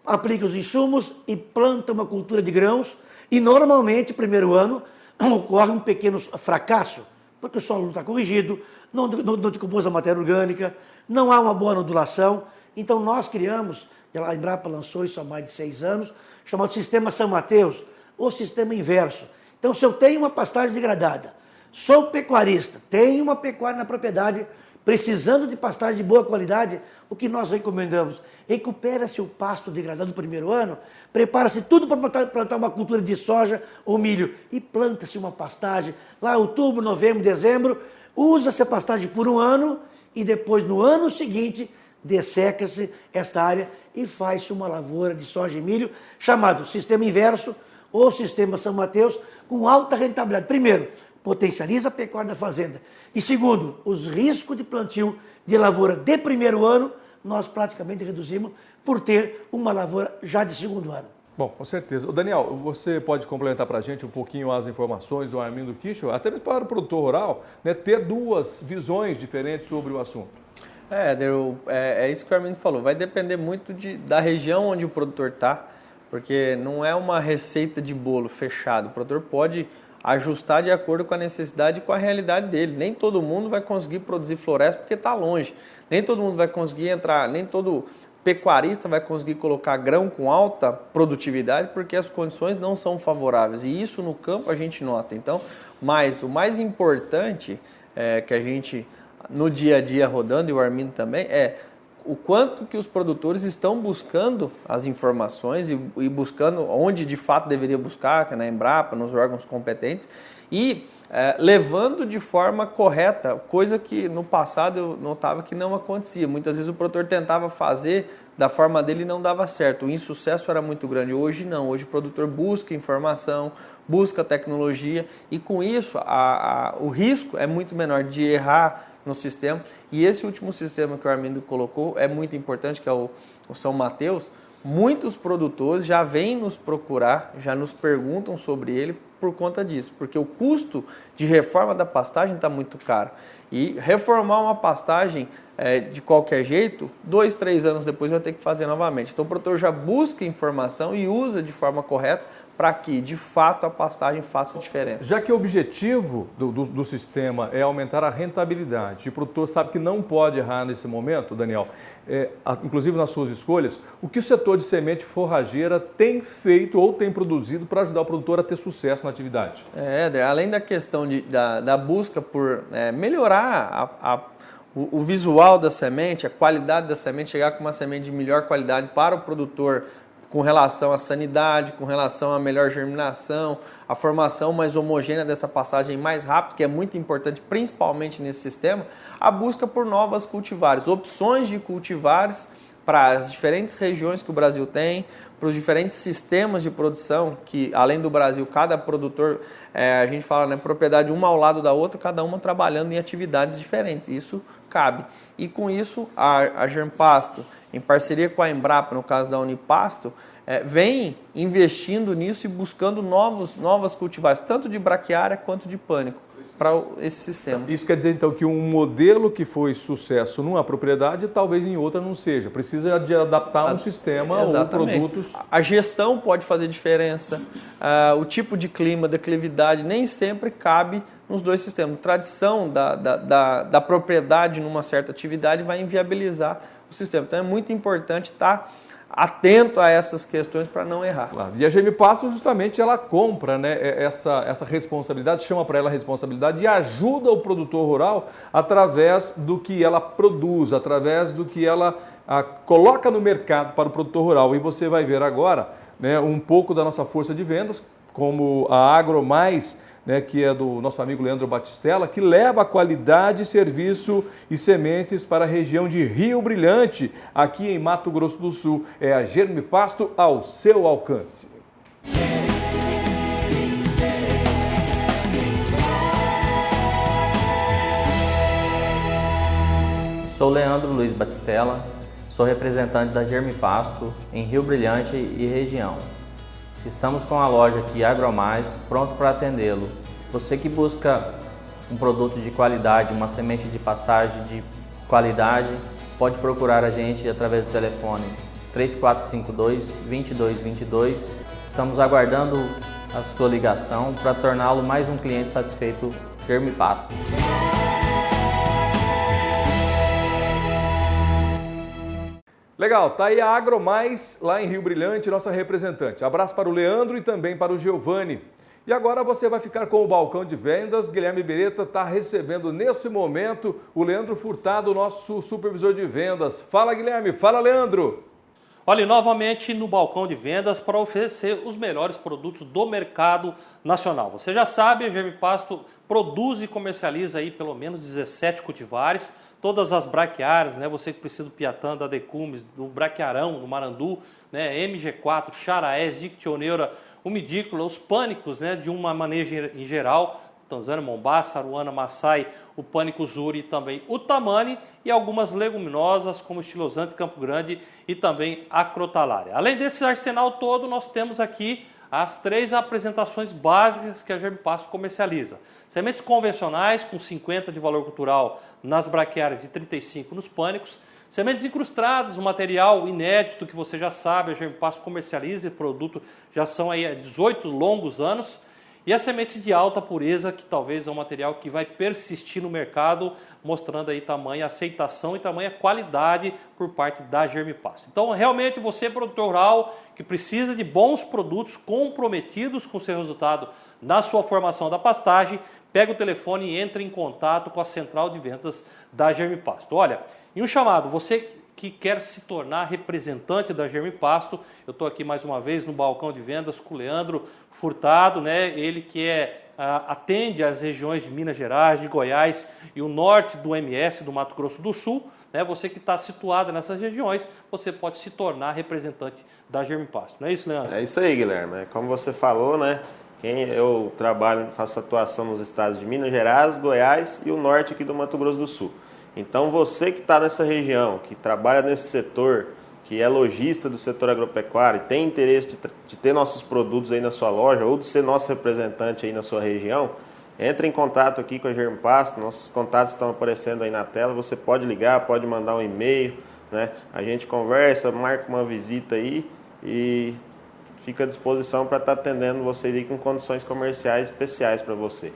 aplica os insumos e planta uma cultura de grãos e normalmente, primeiro ano, ocorre um pequeno fracasso, porque o solo não está corrigido, não decompôs a matéria orgânica, não há uma boa nodulação. Então nós criamos, a Embrapa lançou isso há mais de 6 anos, chamado Sistema São Mateus, ou Sistema Inverso. Então se eu tenho uma pastagem degradada, sou pecuarista, tenho uma pecuária na propriedade, precisando de pastagem de boa qualidade, o que nós recomendamos? Recupera-se o pasto degradado no primeiro ano, prepara-se tudo para plantar uma cultura de soja ou milho e planta-se uma pastagem lá outubro, novembro, dezembro, usa-se a pastagem por 1 ano e depois no ano seguinte desseca-se esta área e faz-se uma lavoura de soja e milho chamado Sistema Inverso ou Sistema São Mateus com alta rentabilidade. Primeiro, potencializa a pecuária da fazenda. E segundo, os riscos de plantio de lavoura de primeiro ano, nós praticamente reduzimos por ter uma lavoura já de segundo ano. Bom, com certeza. O Daniel, você pode complementar para a gente um pouquinho as informações do Armindo Kichel, até mesmo para o produtor rural, né, ter 2 visões diferentes sobre o assunto. É isso que o Armindo falou. Vai depender muito da região onde o produtor está, porque não é uma receita de bolo fechado. O produtor pode ajustar de acordo com a necessidade e com a realidade dele. Nem todo mundo vai conseguir produzir floresta porque está longe. Nem todo mundo vai conseguir entrar, nem todo pecuarista vai conseguir colocar grão com alta produtividade porque as condições não são favoráveis. E isso no campo a gente nota. Então, mas o mais importante que a gente, no dia a dia rodando, e o Armindo também, o quanto que os produtores estão buscando as informações e buscando onde de fato deveria buscar, que é na Embrapa, nos órgãos competentes, e levando de forma correta, coisa que no passado eu notava que não acontecia. Muitas vezes o produtor tentava fazer da forma dele e não dava certo. O insucesso era muito grande. Hoje não. Hoje o produtor busca informação, busca tecnologia e com isso o risco é muito menor de errar no sistema. E esse último sistema que o Armindo colocou é muito importante, que é o São Mateus. Muitos produtores já vêm nos procurar, já nos perguntam sobre ele por conta disso, porque o custo de reforma da pastagem está muito caro. E reformar uma pastagem de qualquer jeito, 2, 3 anos depois vai ter que fazer novamente. Então o produtor já busca informação e usa de forma correta para que, de fato, a pastagem faça diferença. Já que o objetivo do sistema é aumentar a rentabilidade, o produtor sabe que não pode errar nesse momento, Daniel, inclusive nas suas escolhas, o que o setor de semente forrageira tem feito ou tem produzido para ajudar o produtor a ter sucesso na atividade? Éder, além da questão da busca por melhorar o visual da semente, a qualidade da semente, chegar com uma semente de melhor qualidade para o produtor, com relação à sanidade, com relação à melhor germinação, a formação mais homogênea dessa pastagem mais rápida, que é muito importante, principalmente nesse sistema, a busca por novas cultivares, opções de cultivares para as diferentes regiões que o Brasil tem, para os diferentes sistemas de produção, que além do Brasil, cada produtor, a gente fala, né, propriedade uma ao lado da outra, cada uma trabalhando em atividades diferentes, isso cabe. E com isso, a Germpasto, em parceria com a Embrapa, no caso da Unipasto, vem investindo nisso e buscando novas cultivares, tanto de braquiária quanto de pânico, para esse sistema. Isso quer dizer, então, que um modelo que foi sucesso numa propriedade, talvez em outra não seja. Precisa de adaptar um sistema ou produtos. A gestão pode fazer diferença, o tipo de clima, declividade, nem sempre cabe nos dois sistemas. A tradição da propriedade numa certa atividade vai inviabilizar o sistema. Então é muito importante estar atento a essas questões para não errar. Claro. E a Germipasto justamente ela compra, né, essa responsabilidade, chama para ela a responsabilidade e ajuda o produtor rural através do que ela produz, através do que ela coloca no mercado para o produtor rural. E você vai ver agora, né, um pouco da nossa força de vendas, como a AgroMais, né, que é do nosso amigo Leandro Batistella, que leva a qualidade, serviço e sementes para a região de Rio Brilhante, aqui em Mato Grosso do Sul. É a Germipasto ao seu alcance. Sou Leandro Luiz Batistella, sou representante da Germipasto em Rio Brilhante e região. Estamos com a loja aqui AgroMais, pronto para atendê-lo. Você que busca um produto de qualidade, uma semente de pastagem de qualidade, pode procurar a gente através do telefone 3452-2222. Estamos aguardando a sua ligação para torná-lo mais um cliente satisfeito Germipasto. Legal, tá aí a AgroMais lá em Rio Brilhante, nossa representante. Abraço para o Leandro e também para o Giovanni. E agora você vai ficar com o balcão de vendas. Guilherme Beretta está recebendo nesse momento o Leandro Furtado, nosso supervisor de vendas. Fala, Guilherme. Fala, Leandro. Olha, novamente no balcão de vendas para oferecer os melhores produtos do mercado nacional. Você já sabe, a Germipasto produz e comercializa aí pelo menos 17 cultivares, todas as braquiárias, né? Você que precisa do Piatã, da Decumes, do braquiarão, do Marandu, né? MG4, Charaés, Dictioneura, Umidícola, os pânicos, né? De uma maneira em geral, Tanzânia, Mombasa, Aruana, Massai, o pânico Zuri e também o Tamani e algumas leguminosas como estilosantes, Campo Grande e também a Crotalária. Além desse arsenal todo, nós temos aqui as 3 apresentações básicas que a Germipasto comercializa. Sementes convencionais com 50 de valor cultural nas braquiárias e 35 nos pânicos. Sementes incrustadas, um material inédito que você já sabe, a Germipasto comercializa e produto já são aí há 18 longos anos. E as sementes de alta pureza, que talvez é um material que vai persistir no mercado, mostrando aí tamanha aceitação e tamanha qualidade por parte da Germipasto. Então, realmente, você, produtor rural, que precisa de bons produtos comprometidos com o seu resultado na sua formação da pastagem, pega o telefone e entra em contato com a central de vendas da Germipasto. Olha, em um chamado, você que quer se tornar representante da Germipasto. Eu estou aqui mais uma vez no balcão de vendas com o Leandro Furtado, né? Ele que atende as regiões de Minas Gerais, de Goiás e o norte do MS, do Mato Grosso do Sul. Né? Você que está situado nessas regiões, você pode se tornar representante da Germipasto. Não é isso, Leandro? É isso aí, Guilherme. Como você falou, né? Eu faço atuação nos estados de Minas Gerais, Goiás e o norte aqui do Mato Grosso do Sul. Então você que está nessa região, que trabalha nesse setor, que é lojista do setor agropecuário e tem interesse de ter nossos produtos aí na sua loja ou de ser nosso representante aí na sua região, entre em contato aqui com a Germipasto, nossos contatos estão aparecendo aí na tela, você pode ligar, pode mandar um e-mail, né? A gente conversa, marca uma visita aí e fica à disposição para estar atendendo vocês aí com condições comerciais especiais para você.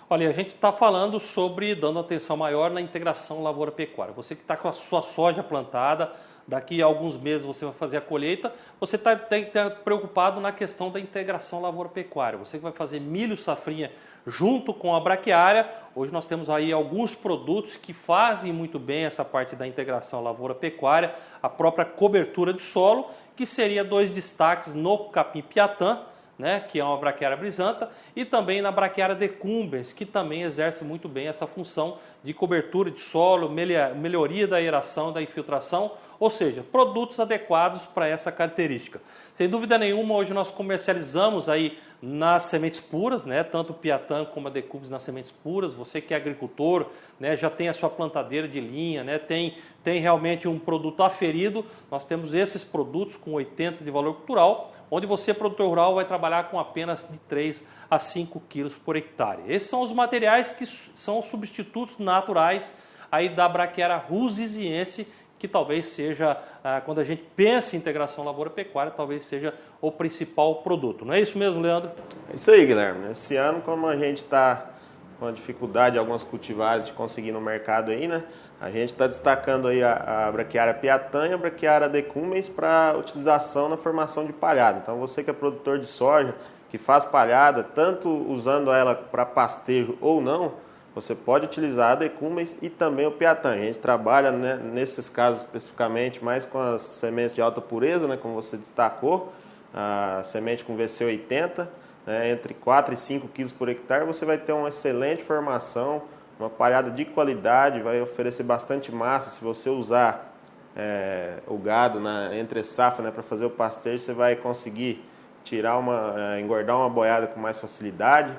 Olha, a gente está falando sobre dando atenção maior na integração lavoura-pecuária. Você que está com a sua soja plantada, daqui a alguns meses você vai fazer a colheita, você tem que estar preocupado na questão da integração lavoura-pecuária. Você que vai fazer milho safrinha junto com a braquiária, hoje nós temos aí alguns produtos que fazem muito bem essa parte da integração lavoura-pecuária, a própria cobertura de solo, que seria 2 destaques no capim-piatã, né, que é uma braquiária brisanta, e também na braquiária decumbens, que também exerce muito bem essa função de cobertura de solo, melhoria da aeração, da infiltração, ou seja, produtos adequados para essa característica. Sem dúvida nenhuma, hoje nós comercializamos aí nas sementes puras, né, tanto o piatã como a decumbens nas sementes puras. Você que é agricultor, né, já tem a sua plantadeira de linha, né, tem realmente um produto aferido. Nós temos esses produtos com 80 de valor cultural, onde você, produtor rural, vai trabalhar com apenas de 3 a 5 quilos por hectare. Esses são os materiais que são substitutos naturais aí da braquiária rusisiense, que talvez seja, quando a gente pensa em integração lavoura-pecuária, talvez seja o principal produto. Não é isso mesmo, Leandro? É isso aí, Guilherme. Esse ano, como a gente está com a dificuldade de algumas cultivares de conseguir no mercado aí, né? A gente está destacando aí a braquiária piatã e a braquiária decumbens para utilização na formação de palhada. Então você que é produtor de soja, que faz palhada, tanto usando ela para pastejo ou não, você pode utilizar a decumbens e também o piatã. A gente trabalha, né, nesses casos especificamente mais com as sementes de alta pureza, né, como você destacou, a semente com VC80, né, entre 4 e 5 quilos por hectare, você vai ter uma excelente formação, uma palhada de qualidade, vai oferecer bastante massa. Se você usar o gado entre safra, né, para fazer o pastejo, você vai conseguir engordar uma boiada com mais facilidade,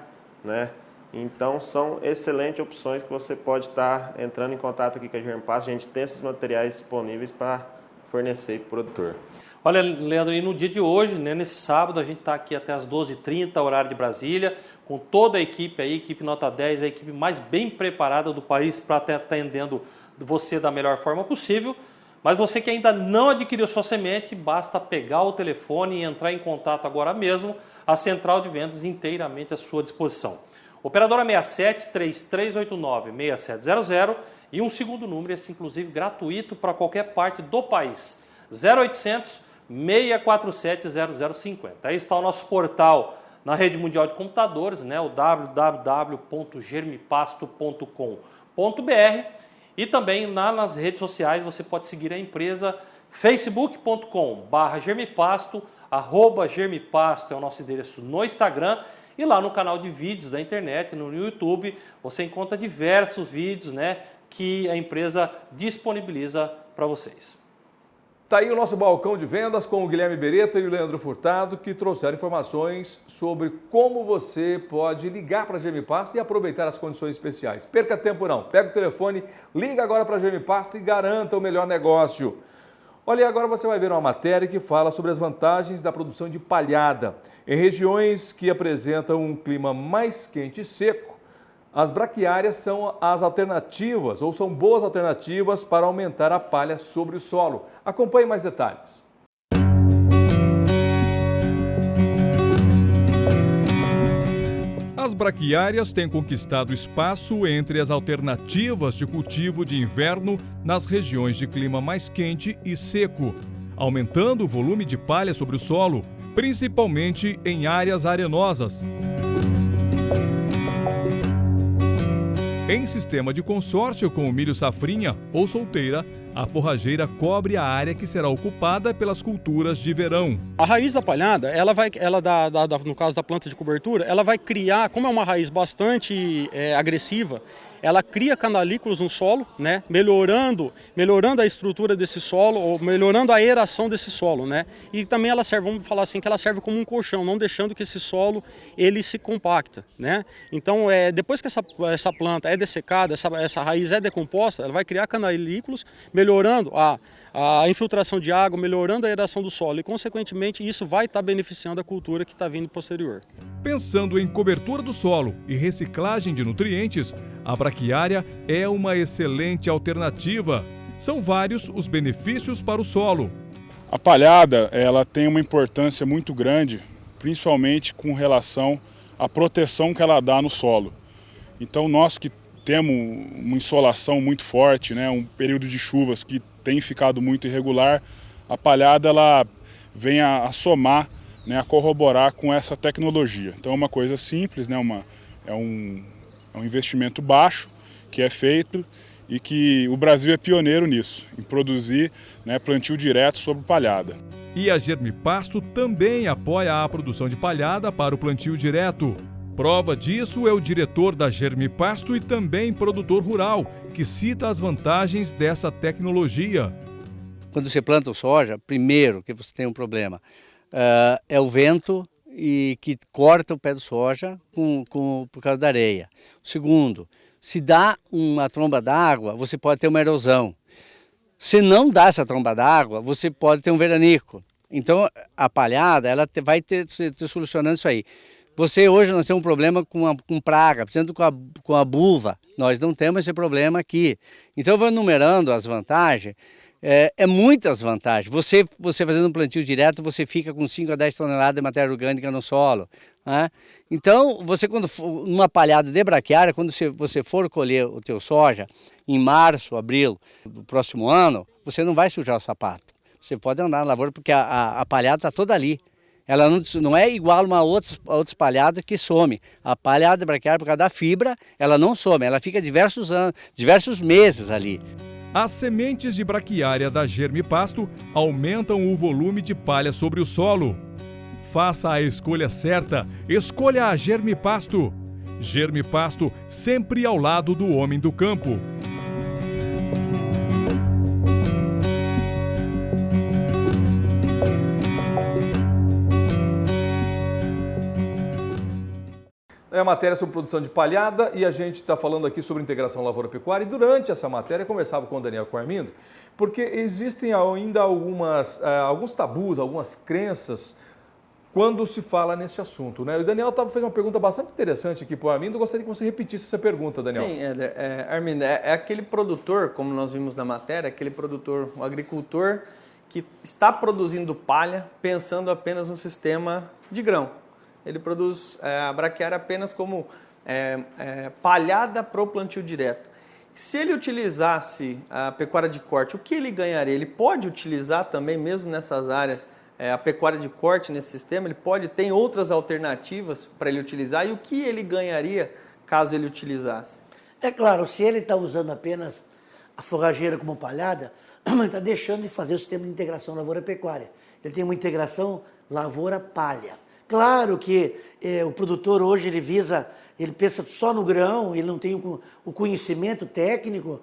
né? Então são excelentes opções que você pode estar entrando em contato aqui com a Germipasto. A gente tem esses materiais disponíveis para fornecer para o produtor. Olha, Leandro, e no dia de hoje, né, nesse sábado, a gente está aqui até as 12h30, horário de Brasília, com toda a equipe aí, equipe nota 10, a equipe mais bem preparada do país para estar atendendo você da melhor forma possível. Mas você que ainda não adquiriu sua semente, basta pegar o telefone e entrar em contato agora mesmo. A central de vendas inteiramente à sua disposição. Operadora 67 3389 6700 e um segundo número, esse inclusive gratuito para qualquer parte do país, 0800 647 0050. Aí está o nosso portal na rede mundial de computadores, né, o www.germipasto.com.br, e também nas redes sociais você pode seguir a empresa, facebook.com/germipasto, @germipasto é o nosso endereço no Instagram. E lá no canal de vídeos da internet, no YouTube, você encontra diversos vídeos, né, que a empresa disponibiliza para vocês. Está aí o nosso balcão de vendas com o Guilherme Beretta e o Leandro Furtado, que trouxeram informações sobre como você pode ligar para a Germipasto e aproveitar as condições especiais. Perca tempo não, pega o telefone, liga agora para a Germipasto e garanta o melhor negócio. Olha, agora você vai ver uma matéria que fala sobre as vantagens da produção de palhada. Em regiões que apresentam um clima mais quente e seco, as braquiárias são as alternativas, ou são boas alternativas para aumentar a palha sobre o solo. Acompanhe mais detalhes. As braquiárias têm conquistado espaço entre as alternativas de cultivo de inverno nas regiões de clima mais quente e seco, aumentando o volume de palha sobre o solo, principalmente em áreas arenosas. Em sistema de consórcio com o milho safrinha ou solteira, A forrageira cobre a área que será ocupada pelas culturas de verão. A raiz da palhada, no caso da planta de cobertura, ela vai criar, como é uma raiz bastante agressiva, ela cria canalículos no solo, né, melhorando a estrutura desse solo, ou melhorando a aeração desse solo, né? E também ela serve, vamos falar assim, que ela serve como um colchão, não deixando que esse solo ele se compacta, né? Então, depois que essa planta é dessecada, essa raiz é decomposta, ela vai criar canalículos, melhorando a infiltração de água, melhorando a aeração do solo e, consequentemente, isso vai estar beneficiando a cultura que está vindo posterior. Pensando em cobertura do solo e reciclagem de nutrientes, a braquiária é uma excelente alternativa. São vários os benefícios para o solo. A palhada, ela tem uma importância muito grande, principalmente com relação à proteção que ela dá no solo. Então, nós que temos uma insolação muito forte, né, um período de chuvas que tem ficado muito irregular, a palhada ela vem a somar, né, a corroborar com essa tecnologia. Então é uma coisa simples, né, é um investimento baixo que é feito e que o Brasil é pioneiro nisso, em produzir, né, plantio direto sobre palhada. E a Germipasto também apoia a produção de palhada para o plantio direto. Prova disso é o diretor da Germipasto e também produtor rural, que cita as vantagens dessa tecnologia. Quando você planta o soja, primeiro que você tem um problema é o vento e que corta o pé do soja por causa da areia. Segundo, se dá uma tromba d'água, você pode ter uma erosão. Se não dá essa tromba d'água, você pode ter um veranico. Então a palhada ela vai ter solucionando isso aí. Hoje nós temos um problema com praga, precisando com a buva. Nós não temos esse problema aqui. Então eu vou enumerando as vantagens. Muitas vantagens. Você fazendo um plantio direto, você fica com 5 a 10 toneladas de matéria orgânica no solo. Né? Então, numa palhada de braquiária, quando você for colher o teu soja, em março, abril do próximo ano, você não vai sujar o sapato. Você pode andar na lavoura porque a palhada está toda ali. Ela não é igual a outras palhadas que some. A palhada de braquiária, por causa da fibra, ela não some, ela fica diversos meses ali. As sementes de braquiária da Germipasto aumentam o volume de palha sobre o solo. Faça a escolha certa, escolha a Germipasto. Germipasto sempre ao lado do homem do campo. É a matéria sobre produção de palhada e a gente está falando aqui sobre integração lavoura-pecuária. E durante essa matéria eu conversava com o Daniel Armindo, porque existem ainda alguns tabus, algumas crenças quando se fala nesse assunto, né? O Daniel fez uma pergunta bastante interessante aqui para o Armindo. Eu gostaria que você repetisse essa pergunta, Daniel. Sim, Éder. Armindo, é aquele produtor, como nós vimos na matéria, aquele produtor, o agricultor que está produzindo palha pensando apenas no sistema de grão. Ele produz a braquiária apenas como palhada para o plantio direto. Se ele utilizasse a pecuária de corte, o que ele ganharia? Ele pode utilizar também, mesmo nessas áreas, a pecuária de corte nesse sistema? Tem outras alternativas para ele utilizar? E o que ele ganharia caso ele utilizasse? É claro, se ele está usando apenas a forrageira como palhada, ele está deixando de fazer o sistema de integração lavoura-pecuária. Ele tem uma integração lavoura-palha. Claro que o produtor hoje ele pensa só no grão, ele não tem o conhecimento técnico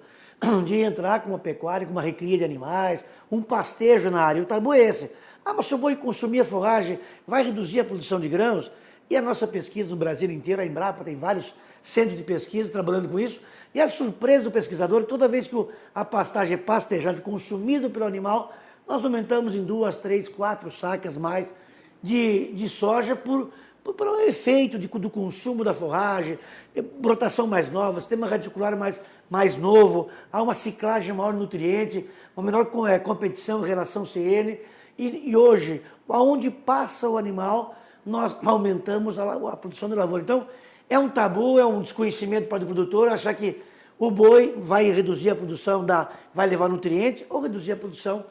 de entrar com uma pecuária, com uma recria de animais, um pastejo na área. O tabu é esse. Mas se o boi consumir a forragem, vai reduzir a produção de grãos? E a nossa pesquisa no Brasil inteiro, a Embrapa tem vários centros de pesquisa trabalhando com isso, e a surpresa do pesquisador, toda vez que a pastagem é pastejada, consumida pelo animal, nós aumentamos em 2, 3, 4 sacas mais de soja por um efeito do consumo da forragem, brotação mais nova, sistema radicular mais novo, há uma ciclagem maior de nutriente, uma menor competição em relação ao CN, e hoje, aonde passa o animal, nós aumentamos a produção de lavoura. Então, é um tabu, é um desconhecimento para o produtor achar que o boi vai reduzir a produção, vai levar nutriente ou reduzir a produção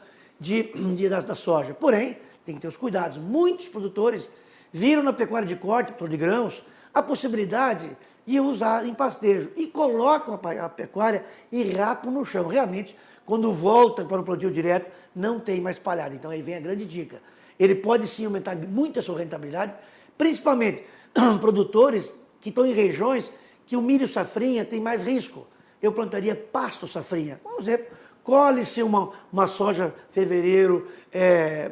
da soja. Porém, tem que ter os cuidados. Muitos produtores viram na pecuária de corte, de grãos, a possibilidade de usar em pastejo e colocam a pecuária e rapam no chão. Realmente, Quando volta para o plantio direto, não tem mais palhada. Então aí vem a grande dica. Ele pode sim aumentar muito a sua rentabilidade, principalmente produtores que estão em regiões que o milho safrinha tem mais risco. Eu plantaria pasto safrinha. Por exemplo, colhe-se uma soja fevereiro,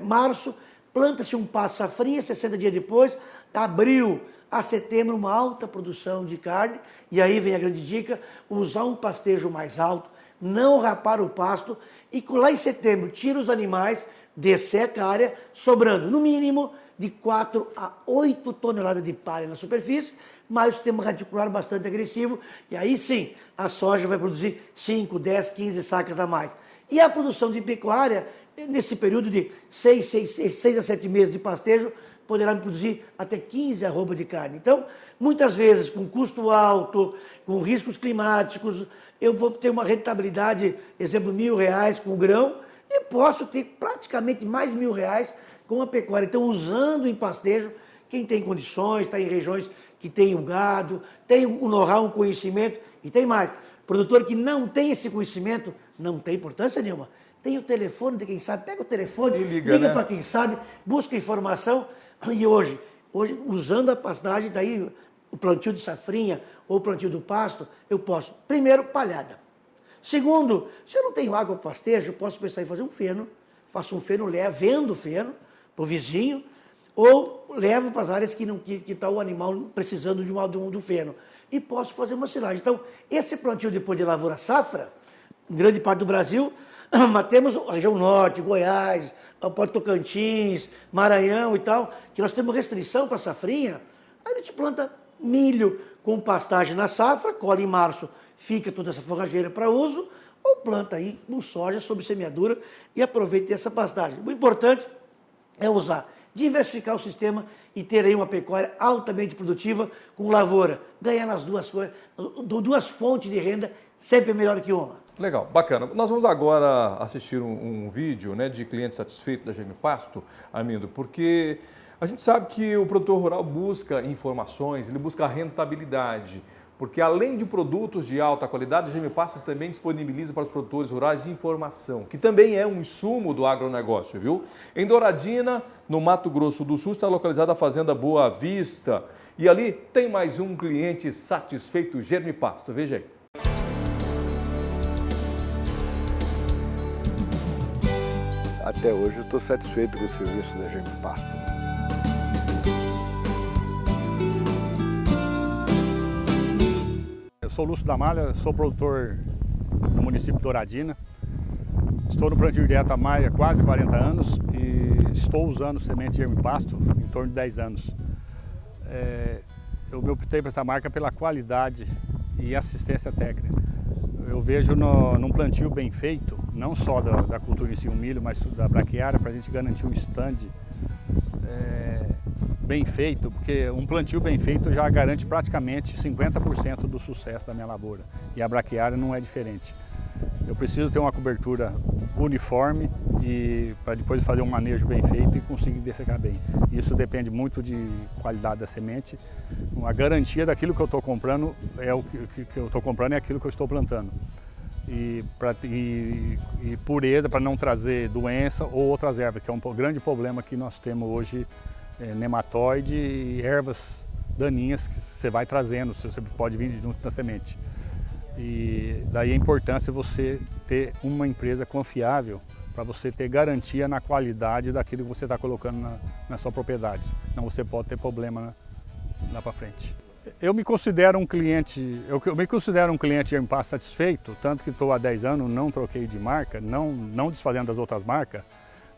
março, planta-se um pasto safrinha, 60 dias depois, abril a setembro, uma alta produção de carne. E aí vem a grande dica, usar um pastejo mais alto, não rapar o pasto e lá em setembro tira os animais, desseca a área, sobrando no mínimo de 4 a 8 toneladas de palha na superfície, mas o sistema radicular bastante agressivo, e aí sim, a soja vai produzir 5, 10, 15 sacas a mais. E a produção de pecuária, nesse período de 6 a 7 meses de pastejo, poderá produzir até 15 arrobas de carne. Então, muitas vezes, com custo alto, com riscos climáticos, eu vou ter uma rentabilidade, exemplo, R$1.000 com o grão, e posso ter praticamente mais R$1.000 com a pecuária. Então, usando em pastejo, quem tem condições, está em regiões que tem o gado, tem o know-how, um conhecimento, e tem mais. Produtor que não tem esse conhecimento, não tem importância nenhuma. Tem o telefone de quem sabe, pega o telefone, liga né? Para quem sabe, busca informação. E hoje, usando a pastagem, daí o plantio de safrinha ou o plantio do pasto, eu posso, primeiro, palhada. Segundo, se eu não tenho água para pastejo, eu posso pensar em fazer um feno, faço um feno, vendo o feno para o vizinho, ou levo para as áreas que está o animal precisando do feno. E posso fazer uma silagem. Então, esse plantio depois de lavoura safra, em grande parte do Brasil, mas temos a região norte, Goiás, o Porto Tocantins, Maranhão e tal, que nós temos restrição para safrinha, aí a gente planta milho com pastagem na safra, colhe em março, fica toda essa forrageira para uso, ou planta aí um soja sob semeadura e aproveita essa pastagem. O importante é usar, diversificar o sistema e ter aí uma pecuária altamente produtiva com lavoura. Ganhar nas duas fontes de renda, sempre melhor que uma. Legal, bacana. Nós vamos agora assistir um vídeo, né, de cliente satisfeito da GM Pasto, Armindo, porque a gente sabe que o produtor rural busca informações, ele busca rentabilidade, porque além de produtos de alta qualidade, a GM Pasto também disponibiliza para os produtores rurais informação, que também é um insumo do agronegócio, viu? Em Douradina, no Mato Grosso do Sul, está localizada a Fazenda Boa Vista. E ali tem mais um cliente satisfeito, GM Pasto. Veja aí. Até hoje eu estou satisfeito com o serviço da GM Pasto. Eu sou Lúcio da Malha, sou produtor no município de Douradina. Estou no plantio direto há quase 40 anos e estou usando semente GM Pasto em torno de 10 anos. Eu me optei por essa marca pela qualidade e assistência técnica. Eu vejo num plantio bem feito, não só da cultura em si, o milho, mas da braquiária, para a gente garantir um stand bem feito, porque um plantio bem feito já garante praticamente 50% do sucesso da minha lavoura. E a braquiária não é diferente. Eu preciso ter uma cobertura uniforme e para depois fazer um manejo bem feito e conseguir dessecar bem. Isso depende muito de qualidade da semente. A garantia daquilo que eu estou comprando é o que eu estou comprando, é aquilo que eu estou plantando. E pureza para não trazer doença ou outras ervas, que é um grande problema que nós temos hoje, nematóide e ervas daninhas que você vai trazendo, você pode vir junto da semente. E daí a importância de você ter uma empresa confiável para você ter garantia na qualidade daquilo que você está colocando na sua propriedade. Senão você pode ter problema lá para frente. Eu me considero um cliente, GM Pasto satisfeito, tanto que estou há 10 anos, não troquei de marca, não desfazendo das outras marcas,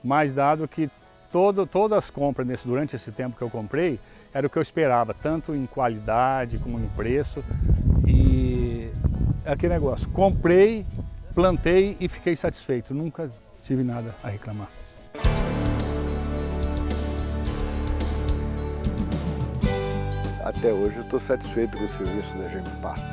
mas dado que todas as compras durante esse tempo que eu comprei, era o que eu esperava, tanto em qualidade como em preço. E aquele negócio, comprei, plantei e fiquei satisfeito, nunca tive nada a reclamar. Até hoje eu estou satisfeito com o serviço da GM Pasto.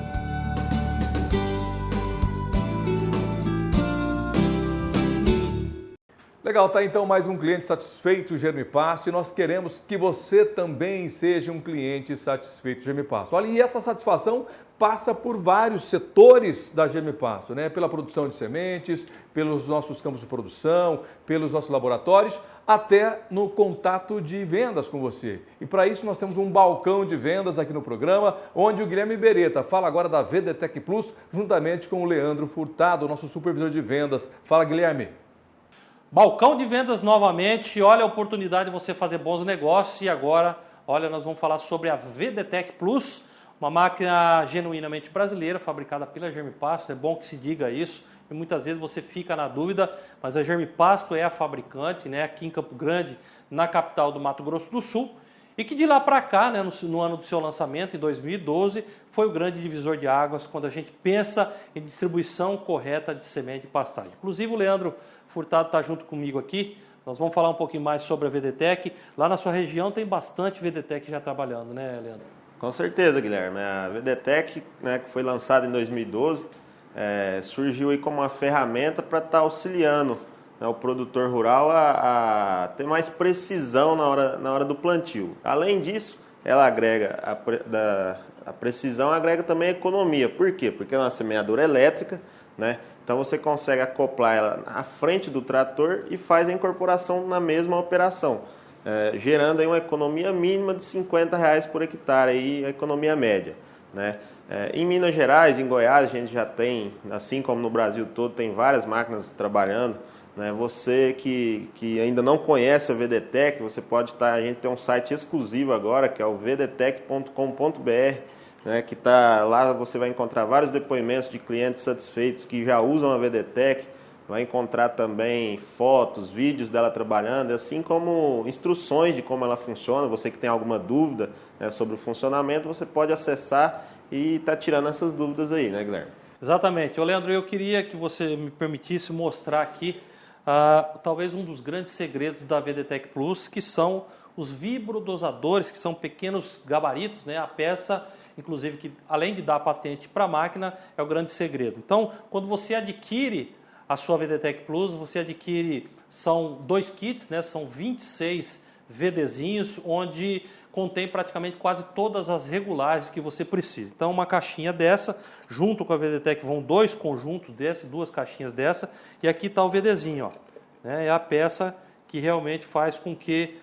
Legal, tá então mais um cliente satisfeito Germipasto e nós queremos que você também seja um cliente satisfeito Germipasto. Olha, e essa satisfação passa por vários setores da Germipasto, né? Pela produção de sementes, pelos nossos campos de produção, pelos nossos laboratórios, até no contato de vendas com você. E para isso nós temos um balcão de vendas aqui no programa, onde o Guilherme Beretta fala agora da VDTech Plus, juntamente com o Leandro Furtado, nosso supervisor de vendas. Fala, Guilherme. Balcão de vendas novamente, olha a oportunidade de você fazer bons negócios e agora, olha, nós vamos falar sobre a VDTech Plus, uma máquina genuinamente brasileira, fabricada pela Germipasto, é bom que se diga isso, e muitas vezes você fica na dúvida, mas a Germipasto é a fabricante, né, aqui em Campo Grande, na capital do Mato Grosso do Sul, e que de lá para cá, né, no ano do seu lançamento, em 2012, foi o grande divisor de águas quando a gente pensa em distribuição correta de semente de pastagem. Inclusive o Leandro Furtado está junto comigo aqui, nós vamos falar um pouquinho mais sobre a VDTech. Lá na sua região tem bastante VDTech já trabalhando, né, Leandro? Com certeza, Guilherme. A VDTech, né, que foi lançada em 2012, surgiu aí como uma ferramenta para estar auxiliando, né, o produtor rural a ter mais precisão na hora do plantio. Além disso, ela agrega a precisão, agrega também a economia. Por quê? Porque é uma semeadora elétrica, né? Então você consegue acoplar ela à frente do trator e faz a incorporação na mesma operação, gerando aí uma economia mínima de R$50 por hectare, aí a economia média, né? Em Minas Gerais, em Goiás, a gente já tem, assim como no Brasil todo, tem várias máquinas trabalhando, né? Você que ainda não conhece a VDTech, você pode estar, a gente tem um site exclusivo agora, que é o vdtech.com.br, né, que tá lá, você vai encontrar vários depoimentos de clientes satisfeitos que já usam a VDTech, vai encontrar também fotos, vídeos dela trabalhando, assim como instruções de como ela funciona. Você que tem alguma dúvida, né, sobre o funcionamento, você pode acessar e está tirando essas dúvidas aí, né, Guilherme? Exatamente. Ô, Leandro, eu queria que você me permitisse mostrar aqui talvez um dos grandes segredos da VDTech Plus, que são os vibrodosadores, que são pequenos gabaritos, né, a peça, inclusive, que além de dar patente para a máquina, é o grande segredo. Então, quando você adquire a sua VDTech Plus, você adquire, são 2 kits, né, são 26 VDzinhos, onde contém praticamente quase todas as regulagens que você precisa. Então, uma caixinha dessa, junto com a VDTech, vão 2 conjuntos desse, 2 caixinhas dessa, e aqui está o VDzinho, ó, né, é a peça que realmente faz com que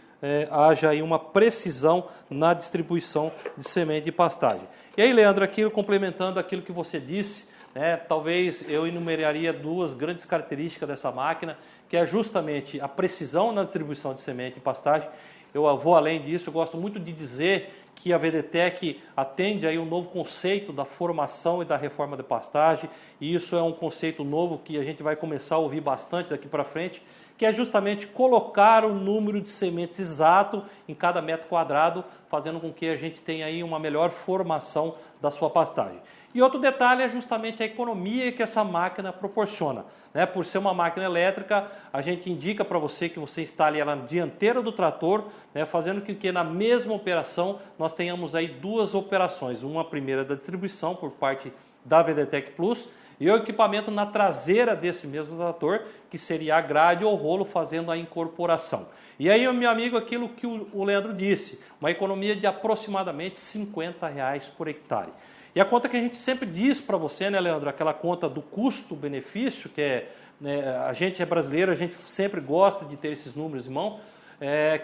haja aí uma precisão na distribuição de semente de pastagem. E aí, Leandro, aquilo, complementando aquilo que você disse, né, talvez eu enumeraria 2 grandes características dessa máquina, que é justamente a precisão na distribuição de semente de pastagem. Eu vou além disso, eu gosto muito de dizer que a VDTech atende aí um novo conceito da formação e da reforma de pastagem, e isso é um conceito novo que a gente vai começar a ouvir bastante daqui para frente, que é justamente colocar o número de sementes exato em cada metro quadrado, fazendo com que a gente tenha aí uma melhor formação da sua pastagem. E outro detalhe é justamente a economia que essa máquina proporciona, né? Por ser uma máquina elétrica, a gente indica para você que você instale ela na dianteira do trator, né? Fazendo com que na mesma operação nós tenhamos aí 2 operações, uma primeira da distribuição por parte da VDTech Plus e o equipamento na traseira desse mesmo trator, que seria a grade ou rolo fazendo a incorporação. E aí, meu amigo, aquilo que o Leandro disse, uma economia de aproximadamente R$50 por hectare. E a conta que a gente sempre diz para você, né, Leandro, aquela conta do custo-benefício, que é, né, a gente é brasileiro, a gente sempre gosta de ter esses números em mão,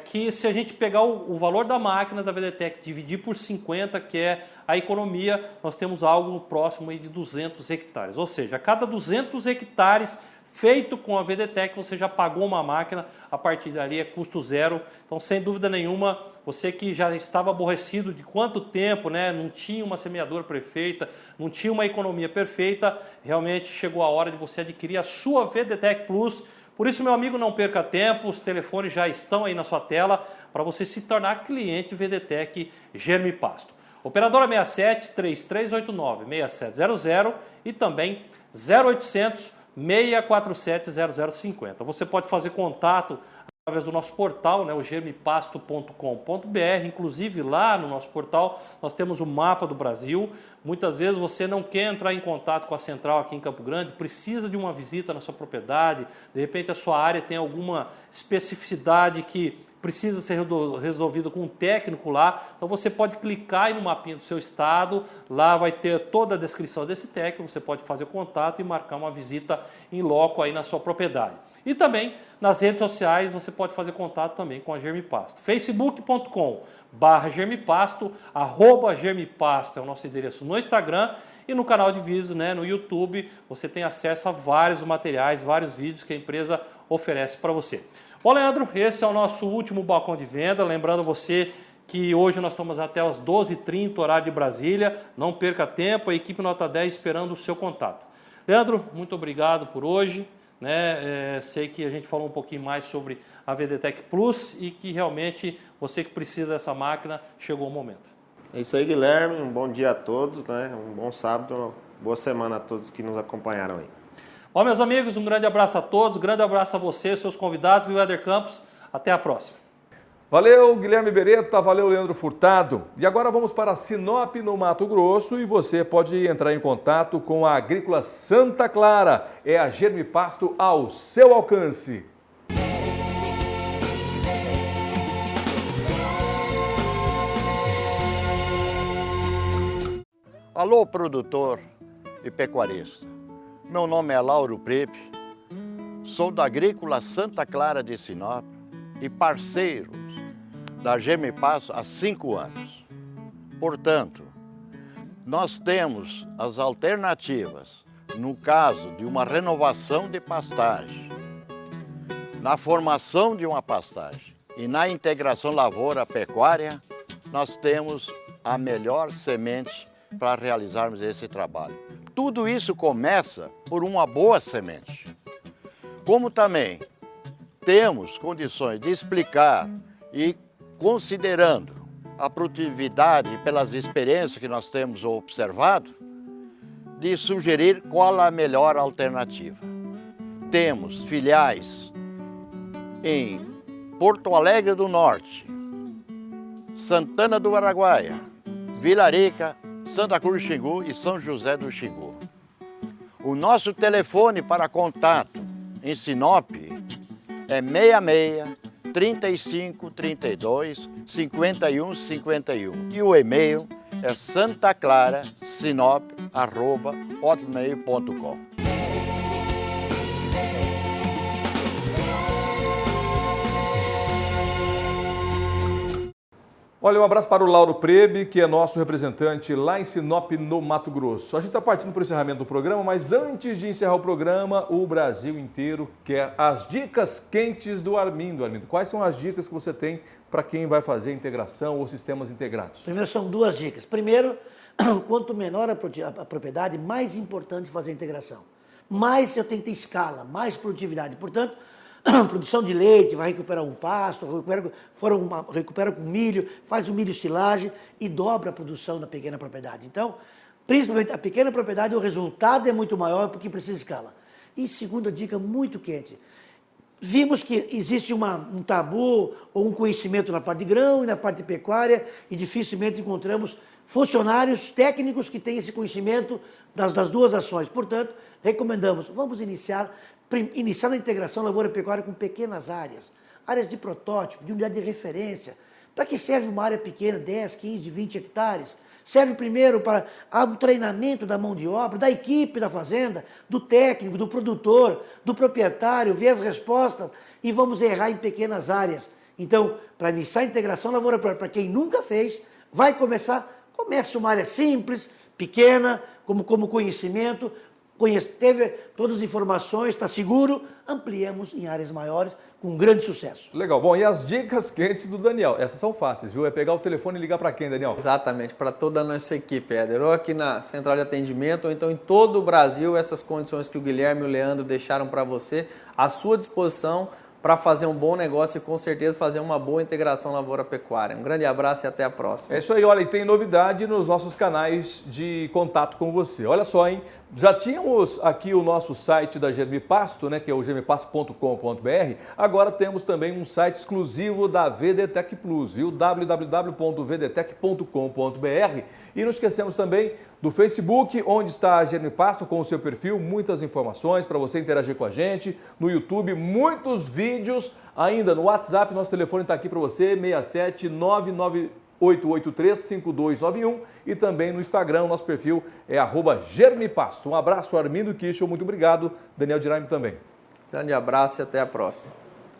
que se a gente pegar o valor da máquina da VDTech, dividir por 50, que é a economia, nós temos algo próximo aí de 200 hectares. Ou seja, a cada 200 hectares feito com a VDTech, você já pagou uma máquina, a partir dali é custo zero. Então, sem dúvida nenhuma, você que já estava aborrecido de quanto tempo, né, não tinha uma semeadora perfeita, não tinha uma economia perfeita, realmente chegou a hora de você adquirir a sua VDTech Plus. Por isso, meu amigo, não perca tempo, os telefones já estão aí na sua tela para você se tornar cliente VDTech Germipasto. Operadora 67 3389 6700 e também 0800 647 0050. Você pode fazer contato através do nosso portal, né, o germipasto.com.br. Inclusive lá no nosso portal nós temos o mapa do Brasil. Muitas vezes você não quer entrar em contato com a central aqui em Campo Grande, precisa de uma visita na sua propriedade, de repente a sua área tem alguma especificidade que precisa ser resolvido com um técnico lá, então você pode clicar aí no mapinha do seu estado, lá vai ter toda a descrição desse técnico, você pode fazer o contato e marcar uma visita em loco aí na sua propriedade. E também nas redes sociais você pode fazer contato também com a Germipasto. facebook.com/germipasto, @germipasto é o nosso endereço no Instagram e no canal de vídeos, né, no YouTube, você tem acesso a vários materiais, vários vídeos que a empresa oferece para você. Bom, Leandro, esse é o nosso último balcão de venda. Lembrando você que hoje nós estamos até às 12h30, horário de Brasília. Não perca tempo, a equipe Nota 10 esperando o seu contato. Leandro, muito obrigado por hoje. Sei que a gente falou um pouquinho mais sobre a VDTEC Plus e que realmente você que precisa dessa máquina, chegou o momento. É isso aí, Guilherme. Um bom dia a todos, né? Um bom sábado, uma boa semana a todos que nos acompanharam aí. Bom, meus amigos, um grande abraço a todos, grande abraço a você, seus convidados, viu, Éder Campos. Até a próxima. Valeu, Guilherme Beretta, valeu, Leandro Furtado. E agora vamos para Sinop, no Mato Grosso, e você pode entrar em contato com a Agrícola Santa Clara. É a Germipasto ao seu alcance. Alô, produtor e pecuarista. Meu nome é Lauro Prepe, sou da Agrícola Santa Clara de Sinop e parceiro da Germipasto há 5 anos. Portanto, nós temos as alternativas no caso de uma renovação de pastagem, na formação de uma pastagem e na integração lavoura-pecuária, nós temos a melhor semente para realizarmos esse trabalho. Tudo isso começa por uma boa semente. Como também temos condições de explicar e considerando a produtividade pelas experiências que nós temos observado, de sugerir qual a melhor alternativa. Temos filiais em Porto Alegre do Norte, Santana do Araguaia, Vila Rica, Santa Cruz do Xingu e São José do Xingu. O nosso telefone para contato em Sinop é 66 35 32 51 51 e o e-mail é santaclarasinop@hotmail.com. Olha, um abraço para o Lauro Prebe, que é nosso representante lá em Sinop, no Mato Grosso. A gente está partindo para o encerramento do programa, mas antes de encerrar o programa, o Brasil inteiro quer as dicas quentes do Armindo. Armindo, quais são as dicas que você tem para quem vai fazer integração ou sistemas integrados? Primeiro, são 2 dicas. Primeiro, quanto menor a propriedade, mais importante fazer a integração. Mais eu tenho que ter escala, mais produtividade. Portanto, produção de leite, vai recuperar um pasto, recupera com milho, faz o milho silagem e dobra a produção da pequena propriedade. Então, principalmente a pequena propriedade, o resultado é muito maior porque precisa de escala. E segunda dica muito quente, vimos que existe um tabu ou um conhecimento na parte de grão e na parte de pecuária e dificilmente encontramos funcionários técnicos que têm esse conhecimento das 2 ações. Portanto, recomendamos, vamos iniciar a integração lavoura-pecuária com pequenas áreas de protótipo, de unidade de referência. Para que serve uma área pequena, 10, 15, 20 hectares? Serve primeiro para o treinamento da mão de obra, da equipe da fazenda, do técnico, do produtor, do proprietário, ver as respostas e vamos errar em pequenas áreas. Então, para iniciar a integração lavoura-pecuária, para quem nunca fez, vai comece uma área simples, pequena, como conhecimento, teve todas as informações, está seguro, ampliemos em áreas maiores com grande sucesso. Legal. Bom, e as dicas quentes do Daniel? Essas são fáceis, viu? É pegar o telefone e ligar para quem, Daniel? Exatamente, para toda a nossa equipe, Éder. Ou aqui na central de atendimento, ou então em todo o Brasil, essas condições que o Guilherme e o Leandro deixaram para você, à sua disposição, para fazer um bom negócio e com certeza fazer uma boa integração lavoura-pecuária. Um grande abraço e até a próxima. É isso aí, olha, e tem novidade nos nossos canais de contato com você. Olha só, hein? Já tínhamos aqui o nosso site da Germipasto, né, que é o germipasto.com.br. Agora temos também um site exclusivo da VDTech Plus, viu? www.vdtech.com.br. E não esquecemos também do Facebook, onde está a Germipasto com o seu perfil, muitas informações para você interagir com a gente. No YouTube, muitos vídeos. Ainda no WhatsApp, nosso telefone está aqui para você, 67998835291. E também no Instagram, nosso perfil é @Germipasto. Um abraço, Armindo Kichel, muito obrigado. Daniel Diraime também. Grande abraço e até a próxima.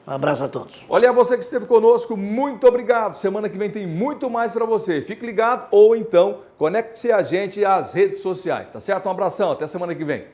Um abraço a todos. Olha, a você que esteve conosco, muito obrigado. Semana que vem tem muito mais para você. Fique ligado ou então conecte-se a gente às redes sociais, tá certo? Um abração, até semana que vem.